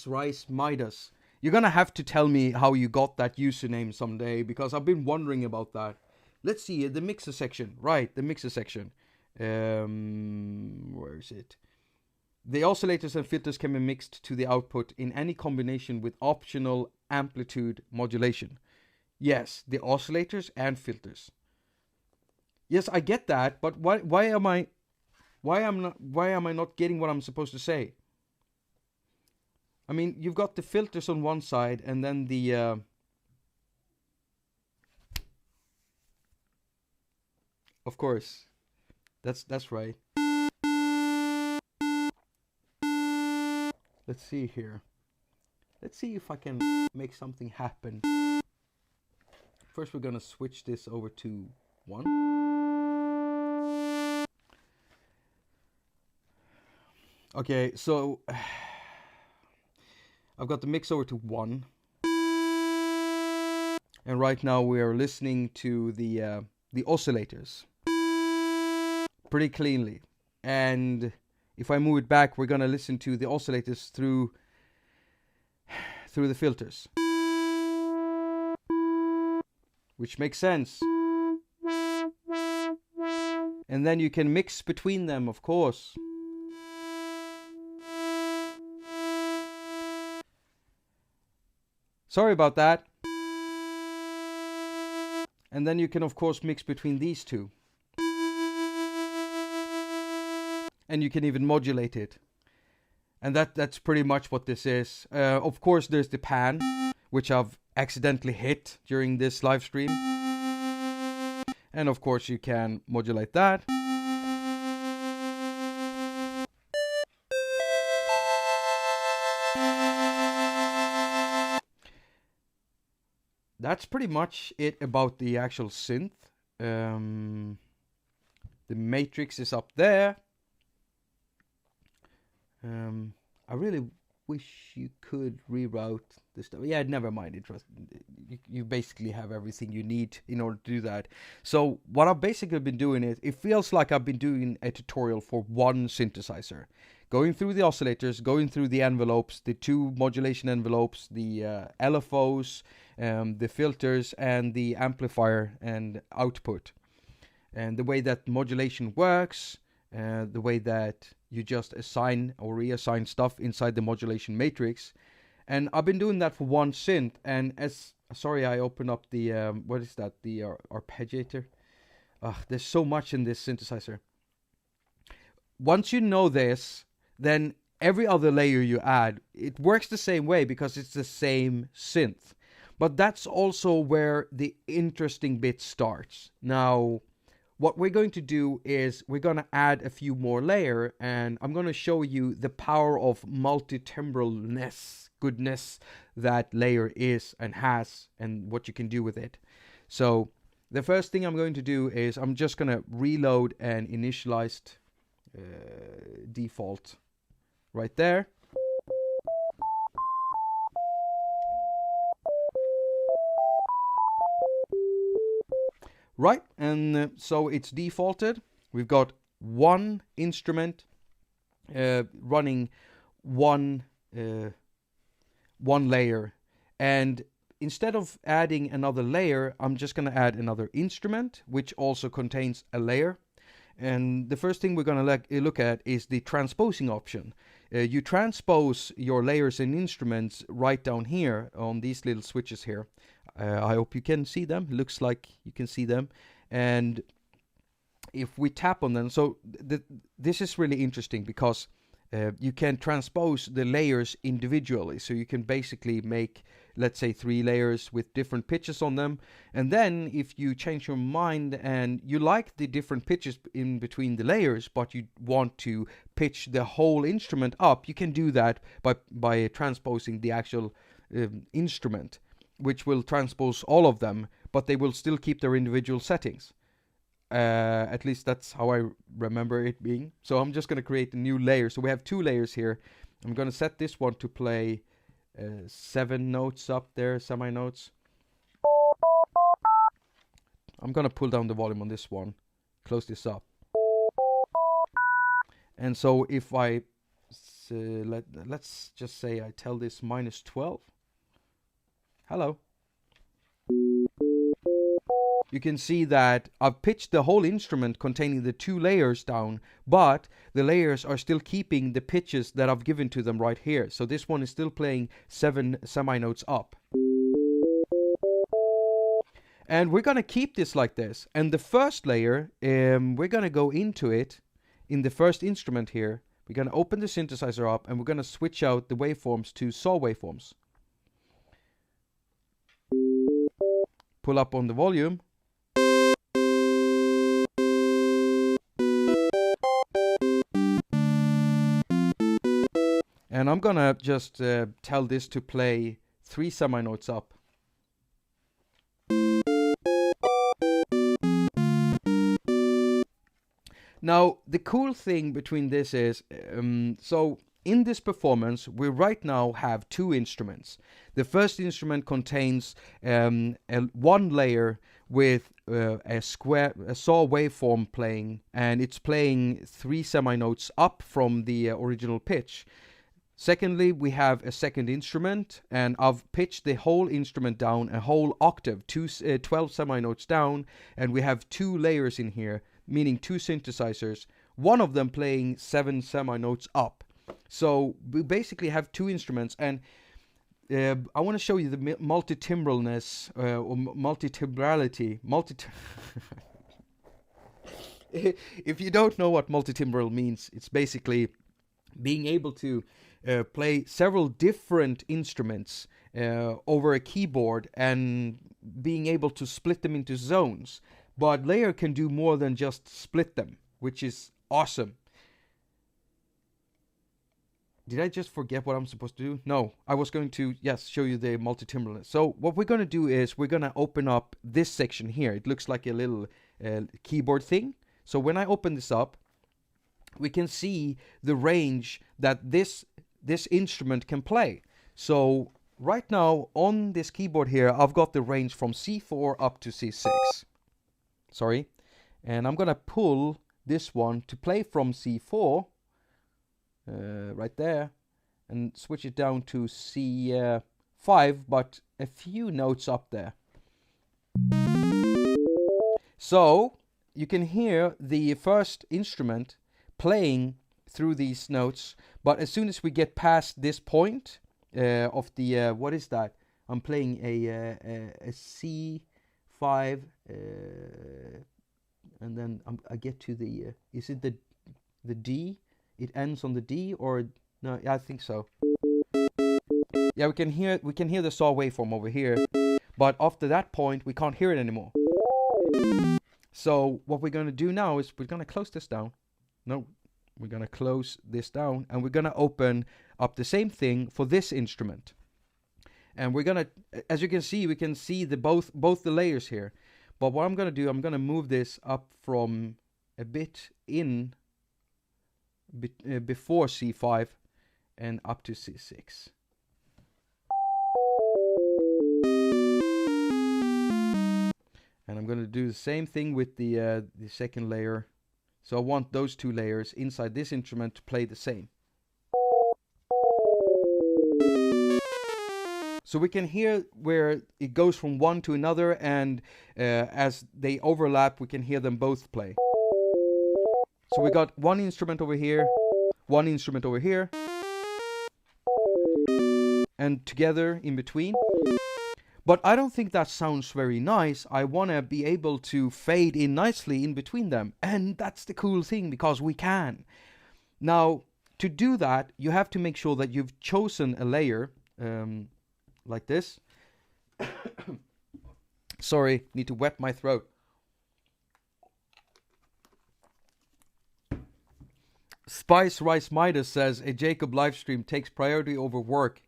Speaker 1: Rice Midas. You're gonna have to tell me how you got that username someday because I've been wondering about that. Let's see the mixer section. Right, the mixer section. Where is it? The oscillators and filters can be mixed to the output in any combination with optional amplitude modulation. Yes, the oscillators and filters. Yes, I get that, but why am I not getting what I'm supposed to say? I mean, you've got the filters on one side and then the of course. That's right. Let's see here. Let's see if I can make something happen. First we're gonna switch this over to 1. Okay, so I've got the mix over to 1. And right now we are listening to the oscillators pretty cleanly. And if I move it back, we're gonna listen to the oscillators through the filters. Which makes sense. And then you can mix between them, of course. Sorry about that. And then you can, of course, mix between these two. And you can even modulate it. And that's pretty much what this is. Of course, there's the pan, which I've accidentally hit during this live stream. And of course, you can modulate that. That's pretty much it about the actual synth. The matrix is up there. I really wish you could reroute the stuff. Yeah, never mind. You basically have everything you need in order to do that. So what I've basically been doing is, it feels like I've been doing a tutorial for one synthesizer. Going through the oscillators, going through the envelopes, the 2 modulation envelopes, the LFOs, the filters, and the amplifier and output. And the way that modulation works, the way that you just assign or reassign stuff inside the modulation matrix. And I've been doing that for one synth. And sorry, I opened up the, what is that? The arpeggiator. There's so much in this synthesizer. Once you know this, then every other layer you add, it works the same way because it's the same synth. But that's also where the interesting bit starts. Now, what we're going to do is we're going to add a few more layers, and I'm going to show you the power of multi-timbralness, goodness that LayR is and has, and what you can do with it. So the first thing I'm going to do is I'm just going to reload an initialized default right there. Right, and so it's defaulted. We've got one instrument running one layer, and instead of adding another layer, I'm just going to add another instrument, which also contains a layer. And the first thing we're going to look at is the transposing option. You transpose your layers and instruments right down here on these little switches here. I hope you can see them. Looks like you can see them. And if we tap on them, so this is really interesting because you can transpose the layers individually. So you can basically make, let's say, 3 layers with different pitches on them. And then if you change your mind and you like the different pitches in between the layers, but you want to pitch the whole instrument up, you can do that by transposing the actual instrument, which will transpose all of them, but they will still keep their individual settings. At least that's how I remember it being. So I'm just going to create a new layer. So we have 2 layers here. I'm going to set this one to play 7 notes up there, semi-notes. I'm going to pull down the volume on this one, close this up. And so if I, let's just say I tell this -12. Hello. You can see that I've pitched the whole instrument containing the 2 layers down, but the layers are still keeping the pitches that I've given to them right here. So this one is still playing 7 semi-notes up. And we're going to keep this like this. And the first layer, we're going to go into it in the first instrument here. We're going to open the synthesizer up and we're going to switch out the waveforms to saw waveforms. Pull up on the volume. And I'm gonna just tell this to play 3 semi-notes up. Now, the cool thing between this is, so in this performance, we right now have 2 instruments. The first instrument contains one layer with a saw waveform playing, and it's playing 3 semi-notes up from the original pitch. Secondly, we have a second instrument, and I've pitched the whole instrument down a whole octave, 12 semi-notes down, and we have 2 layers in here, meaning 2 synthesizers, one of them playing 7 semi-notes up. So we basically have 2 instruments, and I want to show you the multi-timbralness, or multi-timbrality. If you don't know what multi-timbral means, it's basically being able to play several different instruments over a keyboard and being able to split them into zones. But LayR can do more than just split them, which is awesome. Did I just forget what I'm supposed to do? No, I was going to, yes, show you the multi-timbralness. So what we're going to do is we're going to open up this section here. It looks like a little keyboard thing. So when I open this up, we can see the range that this instrument can play. So right now on this keyboard here, I've got the range from C4 up to C6. Sorry. And I'm going to pull this one to play from C4, right there, and switch it down to C5, but a few notes up there. So you can hear the first instrument playing through these notes, but as soon as we get past this point of the what is that? I'm playing a C5, and then I get to the is it the D? It ends on the D, or no? Yeah, I think so. Yeah, we can hear the saw waveform over here, but after that point we can't hear it anymore. So what we're going to do now is we're going to close this down. No, we're going to close this down, and we're going to open up the same thing for this instrument. And we're going to, as you can see, we can see the both the layers here. But what I'm going to do, I'm going to move this up from a bit in before C5 and up to C6. And I'm going to do the same thing with the second layer. So I want those two layers inside this instrument to play the same. So we can hear where it goes from one to another, and as they overlap, we can hear them both play. So we got one instrument over here, one instrument over here, and together in between. But I don't think that sounds very nice. I want to be able to fade in nicely in between them. And that's the cool thing, because we can. Now, to do that, you have to make sure that you've chosen a layer like this. Sorry, need to wet my throat. Spice Rice Midas says a Jakob livestream takes priority over work.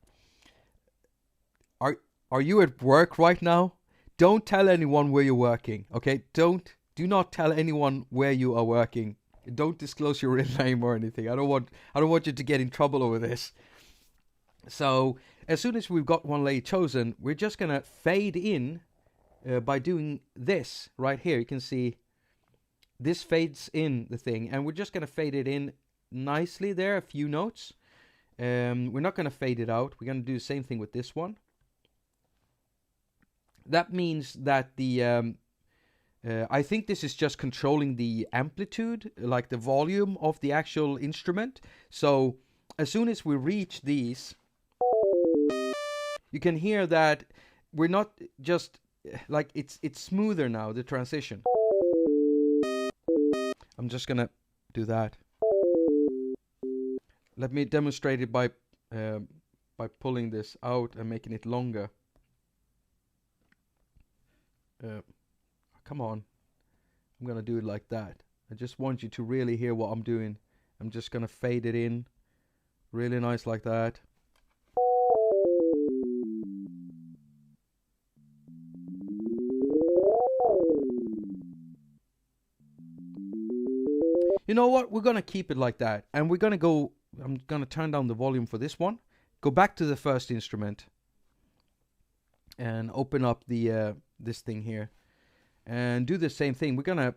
Speaker 1: Are you at work right now? Don't tell anyone where you're working, okay? Do not tell anyone where you are working. Don't disclose your real name or anything. I don't want you to get in trouble over this. So as soon as we've got one layer chosen, we're just gonna fade in by doing this right here. You can see this fades in the thing, and we're just gonna fade it in nicely there, a few notes. We're not gonna fade it out. We're gonna do the same thing with this one. That means that the I think this is just controlling the amplitude, like the volume of the actual instrument. So as soon as we reach these, you can hear that we're not just like it's smoother now, the transition. I'm just gonna do that. Let me demonstrate it by pulling this out and making it longer. Come on. I'm gonna do it like that. I just want you to really hear what I'm doing. I'm just gonna fade it in really nice like that. You know what? We're gonna keep it like that, and we're gonna go. I'm gonna turn down the volume for this one. Go back to the first instrument and open up the this thing here and do the same thing. We're gonna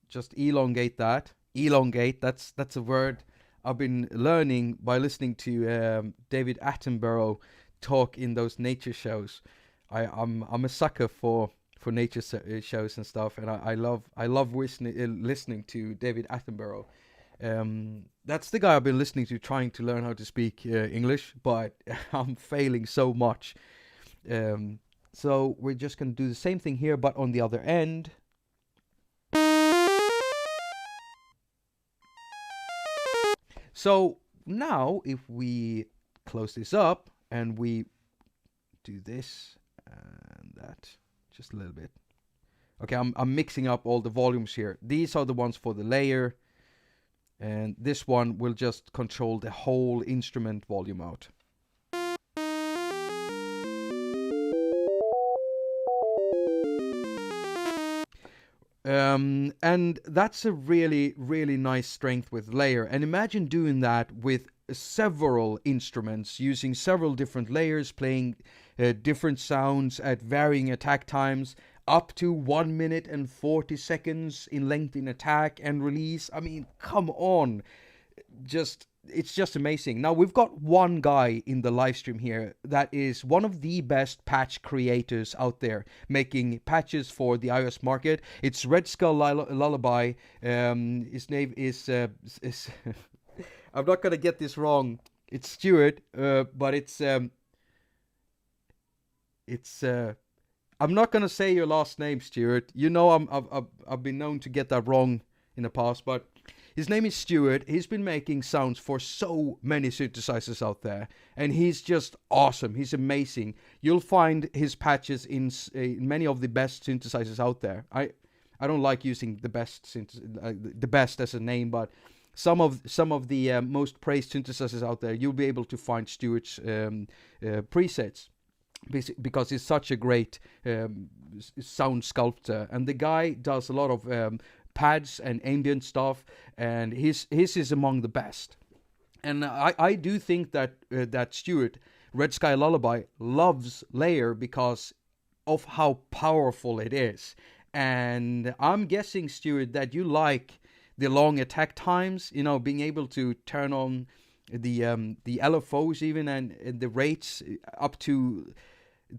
Speaker 1: just elongate that. Elongate, that's a word I've been learning by listening to David Attenborough talk in those nature shows. I'm a sucker for nature shows and stuff, and I love listening to David Attenborough. That's the guy I've been listening to, trying to learn how to speak English, but I'm failing so much. So we're just going to do the same thing here, but on the other end. So now if we close this up and we do this and that just a little bit. Okay, I'm mixing up all the volumes here. These are the ones for the layer, and this one will just control the whole instrument volume out. And that's a really, really nice strength with LayR. And imagine doing that with several instruments, using several different layers, playing different sounds at varying attack times, up to 1 minute and 40 seconds in length in attack and release. I mean, come on. It's just amazing. Now, we've got one guy in the live stream here that is one of the best patch creators out there, making patches for the iOS market. It's Red Skull Lullaby. His name is I'm not gonna get this wrong. It's Stuart, but it's I'm not gonna say your last name, Stuart. You know I've been known to get that wrong in the past, but his name is Stuart. He's been making sounds for so many synthesizers out there, and he's just awesome. He's amazing. You'll find his patches in many of the best synthesizers out there. I don't like using the best as a name, but some of the most praised synthesizers out there, you'll be able to find Stuart's presets, because he's such a great sound sculptor, and the guy does a lot of pads and ambient stuff, and his is among the best. And I do think that that Stuart, Red Sky Lullaby, loves LayR because of how powerful it is. And I'm guessing, Stuart, that you like the long attack times, you know, being able to turn on the LFOs even, and the rates up to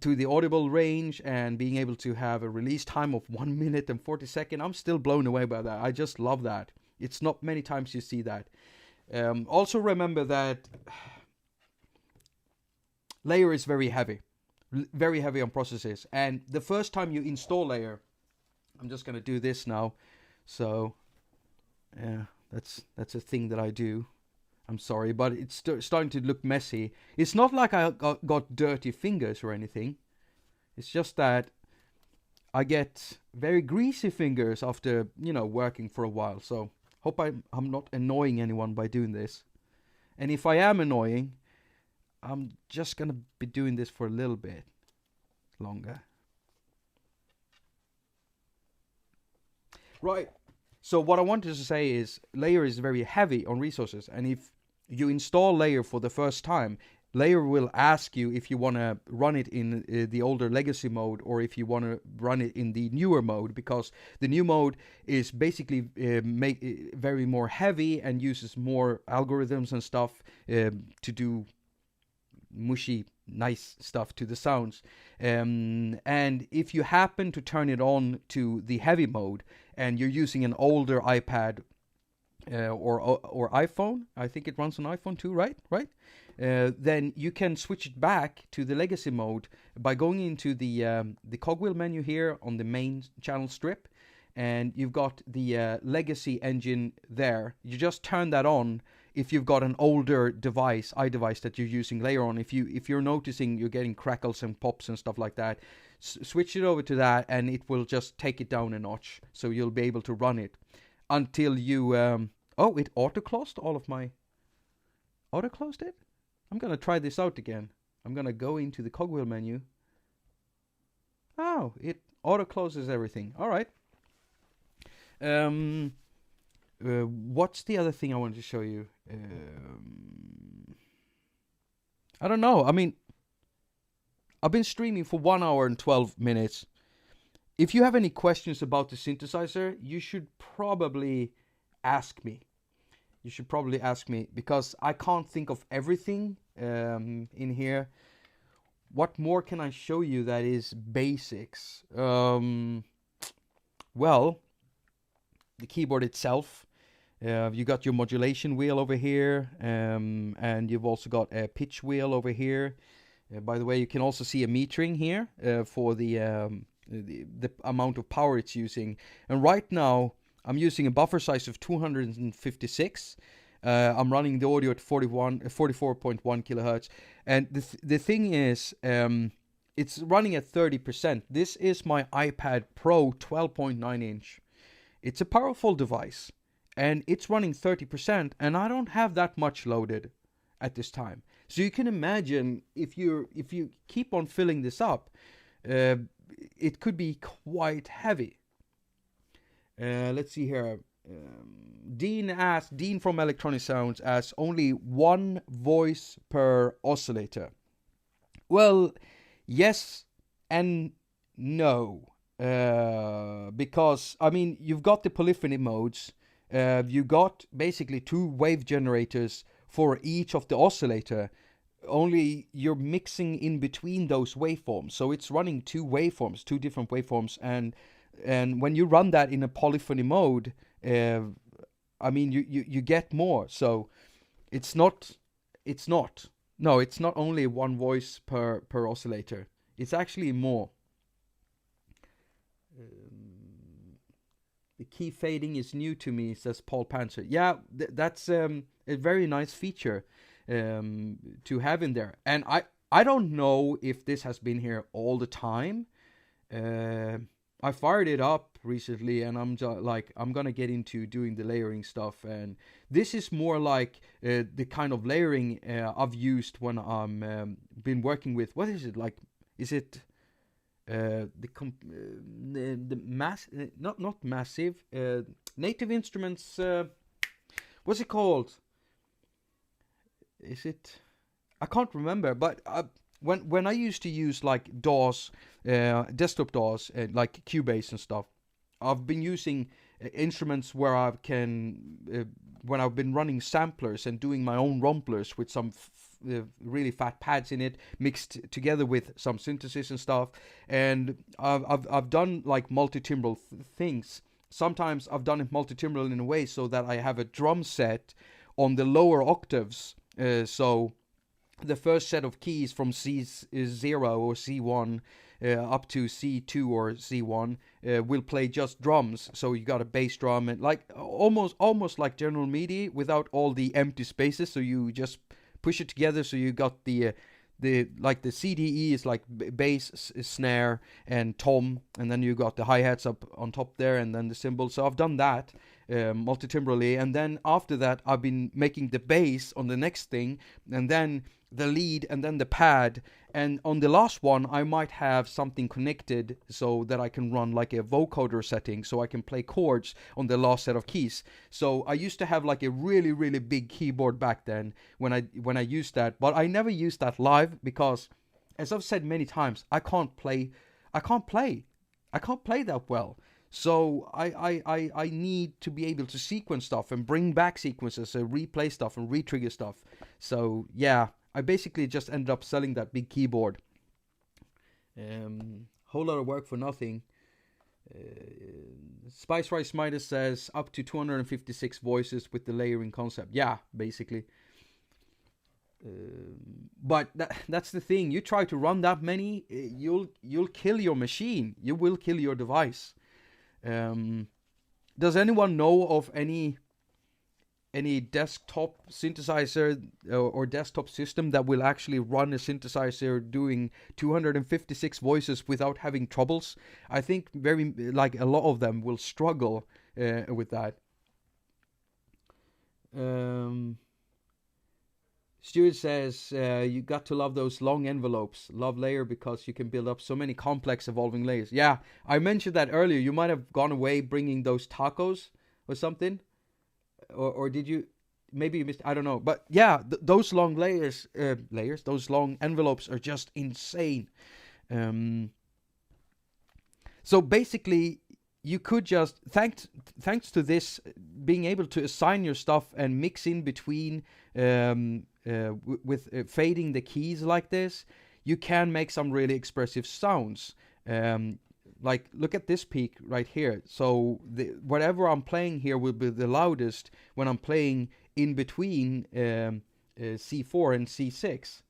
Speaker 1: the audible range, and being able to have a release time of 1 minute and 40 seconds. I'm still blown away by that. I just love that. It's not many times you see that. Also remember that LayR is very heavy on processes, and the first time you install LayR, I'm just gonna do this now. So yeah, that's a thing that I do. I'm sorry, but it's starting to look messy. It's not like I got dirty fingers or anything. It's just that I get very greasy fingers after, you know, working for a while. So hope I'm not annoying anyone by doing this. And if I am annoying, I'm just gonna be doing this for a little bit longer. Right. So what I wanted to say is LayR is very heavy on resources, and if you install LayR for the first time, LayR will ask you if you want to run it in the older legacy mode, or if you want to run it in the newer mode, because the new mode is basically very more heavy and uses more algorithms and stuff to do mushy, nice stuff to the sounds. And if you happen to turn it on to the heavy mode, and you're using an older iPad or iPhone, I think it runs on iPhone too, right? Then you can switch it back to the legacy mode by going into the cogwheel menu here on the main channel strip, and you've got the legacy engine there. You just turn that on if you've got an older device, iDevice, that you're using LayR on. If you're noticing you're getting crackles and pops and stuff like that, switch it over to that, and it will just take it down a notch, so you'll be able to run it until you it auto-closed all of my... Auto-closed it? I'm gonna try this out again. I'm gonna go into the cogwheel menu. Oh, it auto-closes everything. Alright. What's the other thing I wanted to show you? I don't know. I mean, I've been streaming for 1 hour and 12 minutes. If you have any questions about the synthesizer, you should probably ask me. Because I can't think of everything in here. What more can I show you that is basics? Well, the keyboard itself. You got your modulation wheel over here, and you've also got a pitch wheel over here. By the way, you can also see a metering here for the amount of power it's using. And right now, I'm using a buffer size of 256. I'm running the audio at 44.1 kilohertz. And the thing is, it's running at 30%. This is my iPad Pro 12.9 inch. It's a powerful device, and it's running 30%, and I don't have that much loaded at this time. So you can imagine if you keep on filling this up, it could be quite heavy. Let's see here. Dean from Electronic Sounds asks, only one voice per oscillator. Well, yes and no. Because, I mean, you've got the polyphony modes. You got basically 2 wave generators for each of the oscillator. Only you're mixing in between those waveforms. So it's running 2 waveforms, 2 different waveforms, and when you run that in a polyphony mode, I mean, you get more. So it's not only 1 voice per oscillator. It's actually more. The key fading is new to me, says Paul Panzer. Yeah, that's a very nice feature to have in there. And I don't know if this has been here all the time. I fired it up recently, and I'm gonna get into doing the layering stuff. And this is more like the kind of layering I've used when I'm been working with. What is it like? Is it the mass? Not massive. Native Instruments, what's it called? Is it? I can't remember, but when I used to use like DAWs, desktop DAWs, like Cubase and stuff, I've been using instruments where I can, when I've been running samplers and doing my own rumplers with some really fat pads in it, mixed together with some synthesis and stuff. And I've done like multi-timbral things. Sometimes I've done it multi-timbral in a way so that I have a drum set on the lower octaves. So the first set of keys from C0 or C1 up to C2 or C1 will play just drums. So you got a bass drum and like almost like general MIDI without all the empty spaces. So you just push it together. So you got the like the CDE is like bass, snare, and tom, and then you got the hi-hats up on top there, and then the cymbals. So I've done that multi-timbrally, and then after that I've been making the bass on the next thing, and then the lead, and then the pad, and on the last one I might have something connected so that I can run like a vocoder setting, so I can play chords on the last set of keys. So I used to have like a really big keyboard back then when I used that, but I never used that live because, as I've said many times, I can't play that well. So I need to be able to sequence stuff and bring back sequences, replay stuff and retrigger stuff. So yeah, I basically just ended up selling that big keyboard. Whole lot of work for nothing. Spice Rice Midas says up to 256 voices with the layering concept. Yeah, basically. But that's the thing. You try to run that many, you'll kill your machine. You will kill your device. Does anyone know of any desktop synthesizer or desktop system that will actually run a synthesizer doing 256 voices without having troubles? I think a lot of them will struggle with that. Stuart says, you got to love those long envelopes. Love LayR because you can build up so many complex evolving layers. Yeah, I mentioned that earlier. You might have gone away bringing those tacos or something. Or did you? Maybe you missed. I don't know. But yeah, those long layers, those long envelopes are just insane. So basically, you could just, thanks to this, being able to assign your stuff and mix in between with fading the keys like this, you can make some really expressive sounds. Like, look at this peak right here. So whatever I'm playing here will be the loudest when I'm playing in between C4 and C6.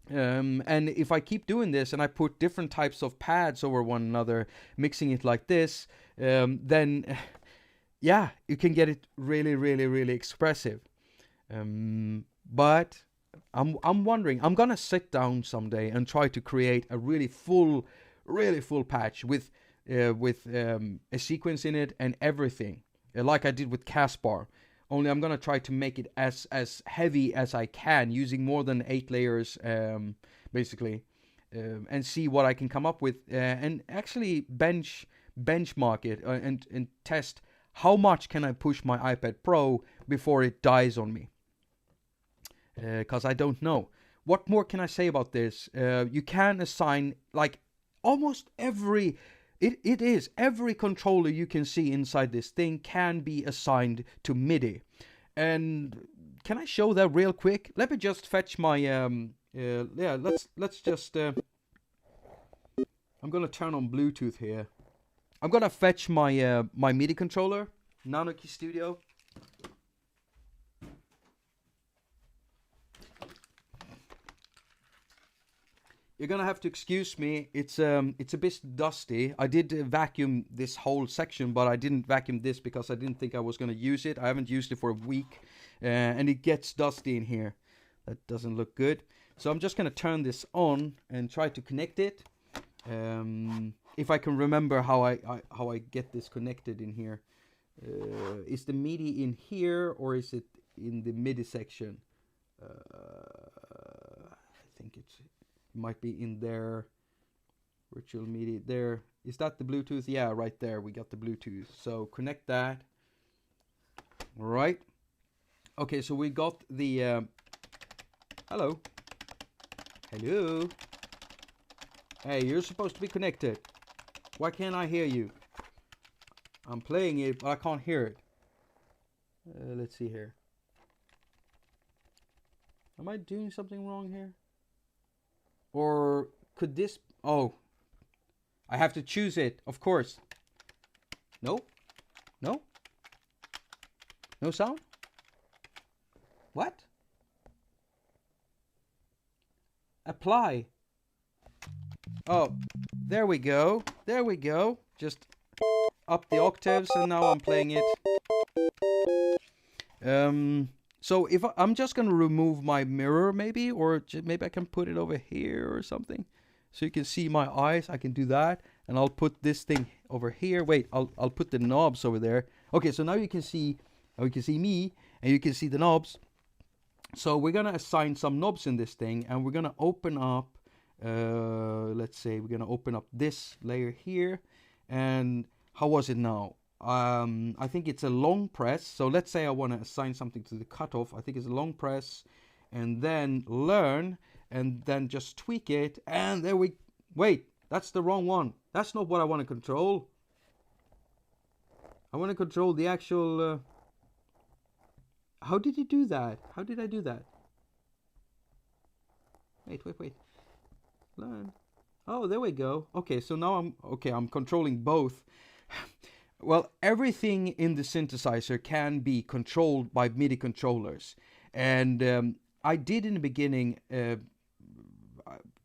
Speaker 1: And if I keep doing this and I put different types of pads over one another, mixing it like this, then yeah, you can get it really expressive. But I'm wondering, I'm gonna sit down someday and try to create a really full patch with a sequence in it and everything, like I did with Caspar. Only I'm gonna try to make it as heavy as I can, using more than 8 layers, basically, and see what I can come up with, and actually benchmark it and test how much can I push my iPad Pro before it dies on me. Because I don't know. What more can I say about this? You can assign like almost every. It is every controller you can see inside this thing can be assigned to MIDI. And can I show that real quick? Let me just fetch my yeah. Let's just. I'm gonna turn on Bluetooth here. I'm gonna fetch my my MIDI controller, NanoKey Studio. You're gonna have to excuse me. It's a bit dusty. I did vacuum this whole section, but I didn't vacuum this because I didn't think I was gonna use it. I haven't used it for a week, and it gets dusty in here. That doesn't look good. So I'm just gonna turn this on and try to connect it. If I can remember how I get this connected in here. Is the MIDI in here or is it in the MIDI section? I think it might be in there. Virtual MIDI there. Is that the Bluetooth? Yeah, right there. We got the Bluetooth. So connect that. Right. Okay, so we got the... hello. Hello. Hey, you're supposed to be connected. Why can't I hear you? I'm playing it, but I can't hear it. Let's see here. Am I doing something wrong here? Or could this... Oh. I have to choose it, of course. No? No? No sound? What? Apply. Oh, there we go. There we go. Just up the octaves and now I'm playing it. So if I'm just gonna remove my mirror maybe, or maybe I can put it over here or something. So you can see my eyes. I can do that. And I'll put this thing over here. Wait, I'll put the knobs over there. Okay, so now you can see me and you can see the knobs. So we're gonna assign some knobs in this thing, and we're gonna open up let's say we're gonna open up this layer here. And how was it now? I think it's a long press. So let's say I want to assign something to the cutoff. I think it's a long press, and then learn, and then just tweak it, and there we... Wait, that's the wrong one. That's not what I want to control. I want to control the actual... How did you do that? How did I do that? Wait. Learn. Oh, there we go. Okay, so now I'm controlling both. Well, everything in the synthesizer can be controlled by MIDI controllers. And I did in the beginning...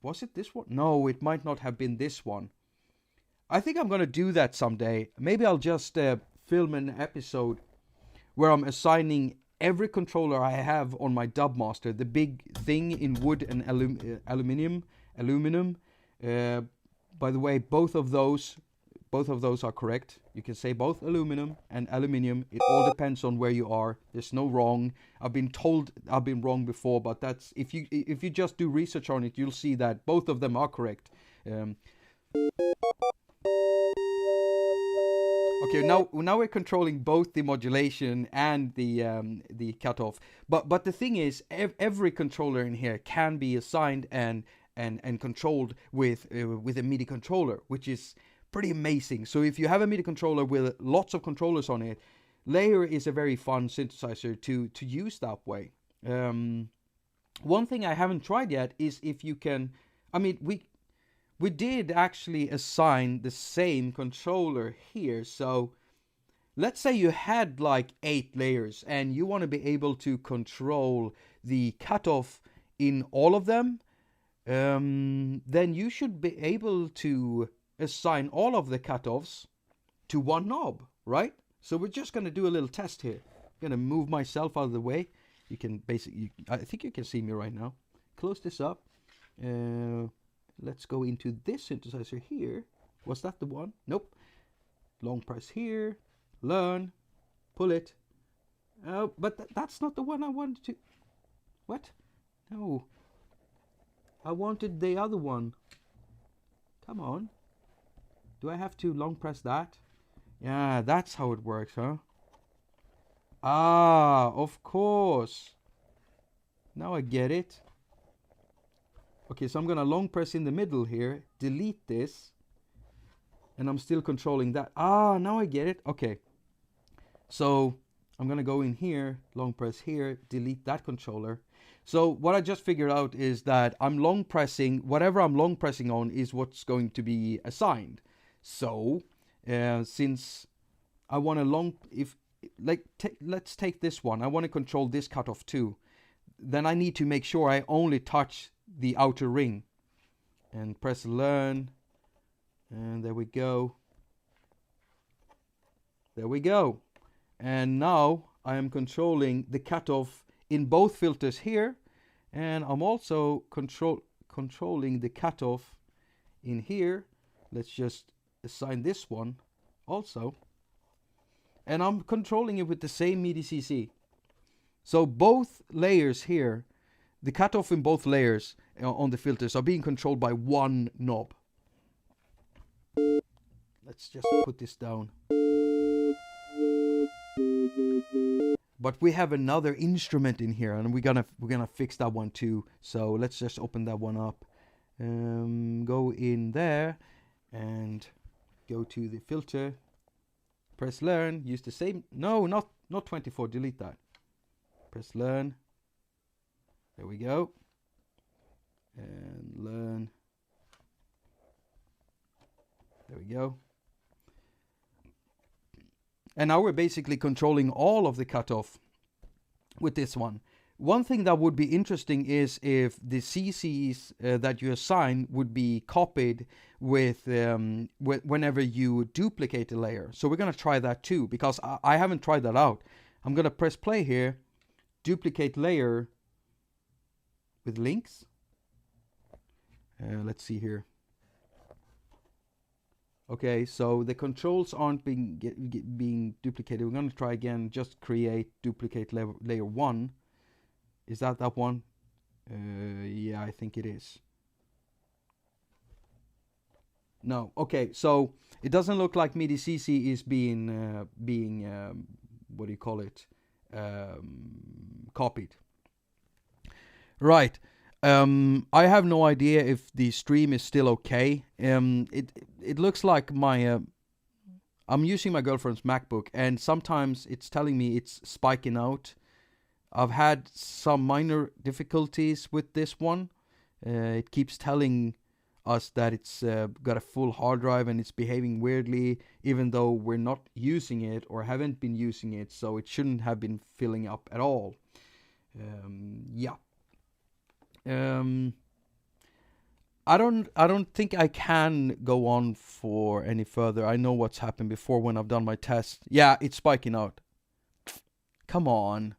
Speaker 1: was it this one? No, it might not have been this one. I think I'm going to do that someday. Maybe I'll just film an episode where I'm assigning every controller I have on my dub master, the big thing in wood and aluminum. By the way, both of those are correct. You can say both aluminum and aluminium. It all depends on where you are. There's no wrong. I've been told I've been wrong before, but that's if you just do research on it, you'll see that both of them are correct. Okay, now we're controlling both the modulation and the cutoff. But the thing is, every controller in here can be assigned and controlled with a MIDI controller, which is pretty amazing. So if you have a MIDI controller with lots of controllers on it, LayR is a very fun synthesizer to use that way. One thing I haven't tried yet is if you can... I mean, we did actually assign the same controller here. So let's say you had like 8 layers and you want to be able to control the cutoff in all of them. Then you should be able to assign all of the cutoffs to one knob, right? So we're just going to do a little test here. I'm going to move myself out of the way. You can basically, I think you can see me right now. Close this up. Let's go into this synthesizer here. Was that the one? Nope. Long press here. Learn. Pull it. But that's not the one I wanted to... What? No. I wanted the other one. Come on. Do I have to long press that? Yeah, that's how it works, huh? Ah, of course. Now I get it. Okay, so I'm gonna long press in the middle here, delete this, and I'm still controlling that. Ah, now I get it. Okay. So I'm gonna go in here, long press here, delete that controller. So what I just figured out is that I'm long pressing, whatever I'm long pressing on is what's going to be assigned. So since I want to let's take this one. I want to control this cutoff too. Then I need to make sure I only touch the outer ring. And press learn. And there we go. There we go. And now I am controlling the cutoff in both filters here. And I'm also controlling the cutoff in here. Let's just assign this one also. And I'm controlling it with the same MIDI CC. So both layers here, the cutoff in both layers on the filters are being controlled by one knob. Let's just put this down. But we have another instrument in here, and we're gonna fix that one too. So let's just open that one up. Go in there and go to the filter. Press learn. Use the same. No, not 24. Delete that. Press learn. There we go. And learn. There we go. And now we're basically controlling all of the cutoff with this one. One thing that would be interesting is if the CCs that you assign would be copied with whenever you duplicate a layer. So we're going to try that too, because I haven't tried that out. I'm going to press play here, duplicate layer with links. Let's see here. Okay, so the controls aren't being duplicated. We're going to try again, just create duplicate layer 1. Is that one? Yeah, I think it is. No, okay, so it doesn't look like MIDI CC is being what do you call it? Copied. Right. I have no idea if the stream is still okay. It looks like my I'm using my girlfriend's MacBook, and sometimes it's telling me it's spiking out. I've had some minor difficulties with this one. It keeps telling us that it's got a full hard drive and it's behaving weirdly, even though we're not using it or haven't been using it, so it shouldn't have been filling up at all. Yeah. I don't think I can go on for any further. I know what's happened before when I've done my test. Yeah, it's spiking out. Come on.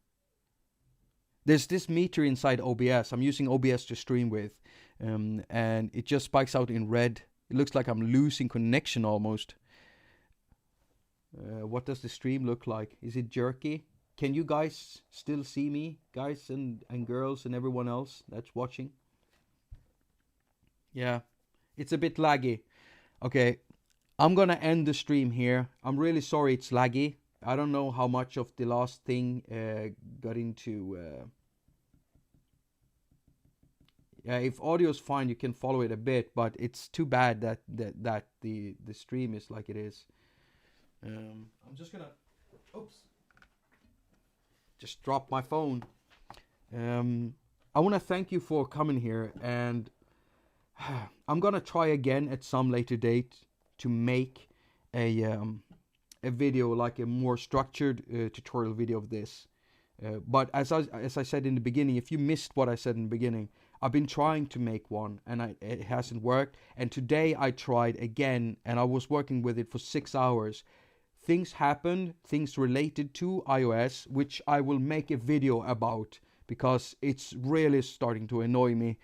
Speaker 1: There's this meter inside OBS. I'm using OBS to stream with. And it just spikes out in red. It looks like I'm losing connection almost. What does the stream look like? Is it jerky? Can you guys still see me? Guys and girls and everyone else that's watching? Yeah, it's a bit laggy. Okay, I'm gonna end the stream here. I'm really sorry it's laggy. I don't know how much of the last thing got into... Yeah, if audio is fine, you can follow it a bit, but it's too bad that the stream is like it is. I'm just gonna... Oops. Just dropped my phone. I want to thank you for coming here, and I'm gonna try again at some later date to make a video, like a more structured tutorial video of this. But as I said in the beginning, if you missed what I said in the beginning, I've been trying to make one and it hasn't worked. And today I tried again, and I was working with it for 6 hours. Things happened, things related to iOS, which I will make a video about because it's really starting to annoy me.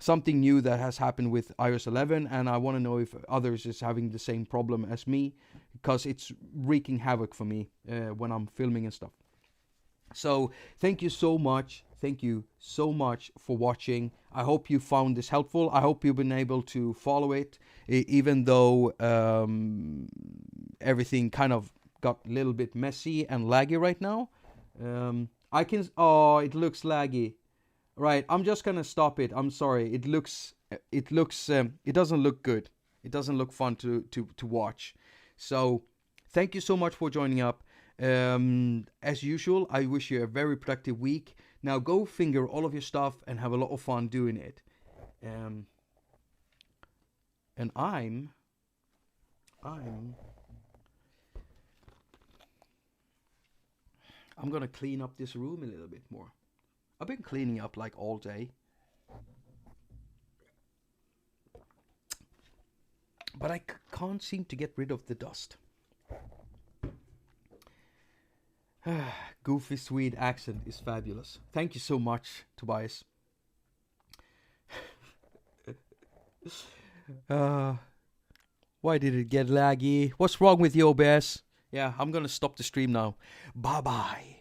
Speaker 1: Something new that has happened with iOS 11, and I want to know if others is having the same problem as me, because it's wreaking havoc for me when I'm filming and stuff. So thank you so much. Thank you so much for watching. I hope you found this helpful. I hope you've been able to follow it, even though everything kind of got a little bit messy and laggy right now. Oh, it looks laggy. Right, I'm just gonna stop it. I'm sorry. It doesn't look good. It doesn't look fun to watch. So thank you so much for joining up. As usual, I wish you a very productive week. Now go finger all of your stuff and have a lot of fun doing it. And I'm gonna clean up this room a little bit more. I've been cleaning up like all day. But I can't seem to get rid of the dust. Goofy Swede accent is fabulous. Thank you so much, Tobias. Why did it get laggy? What's wrong with the OBS? Yeah, I'm gonna stop the stream now. Bye-bye.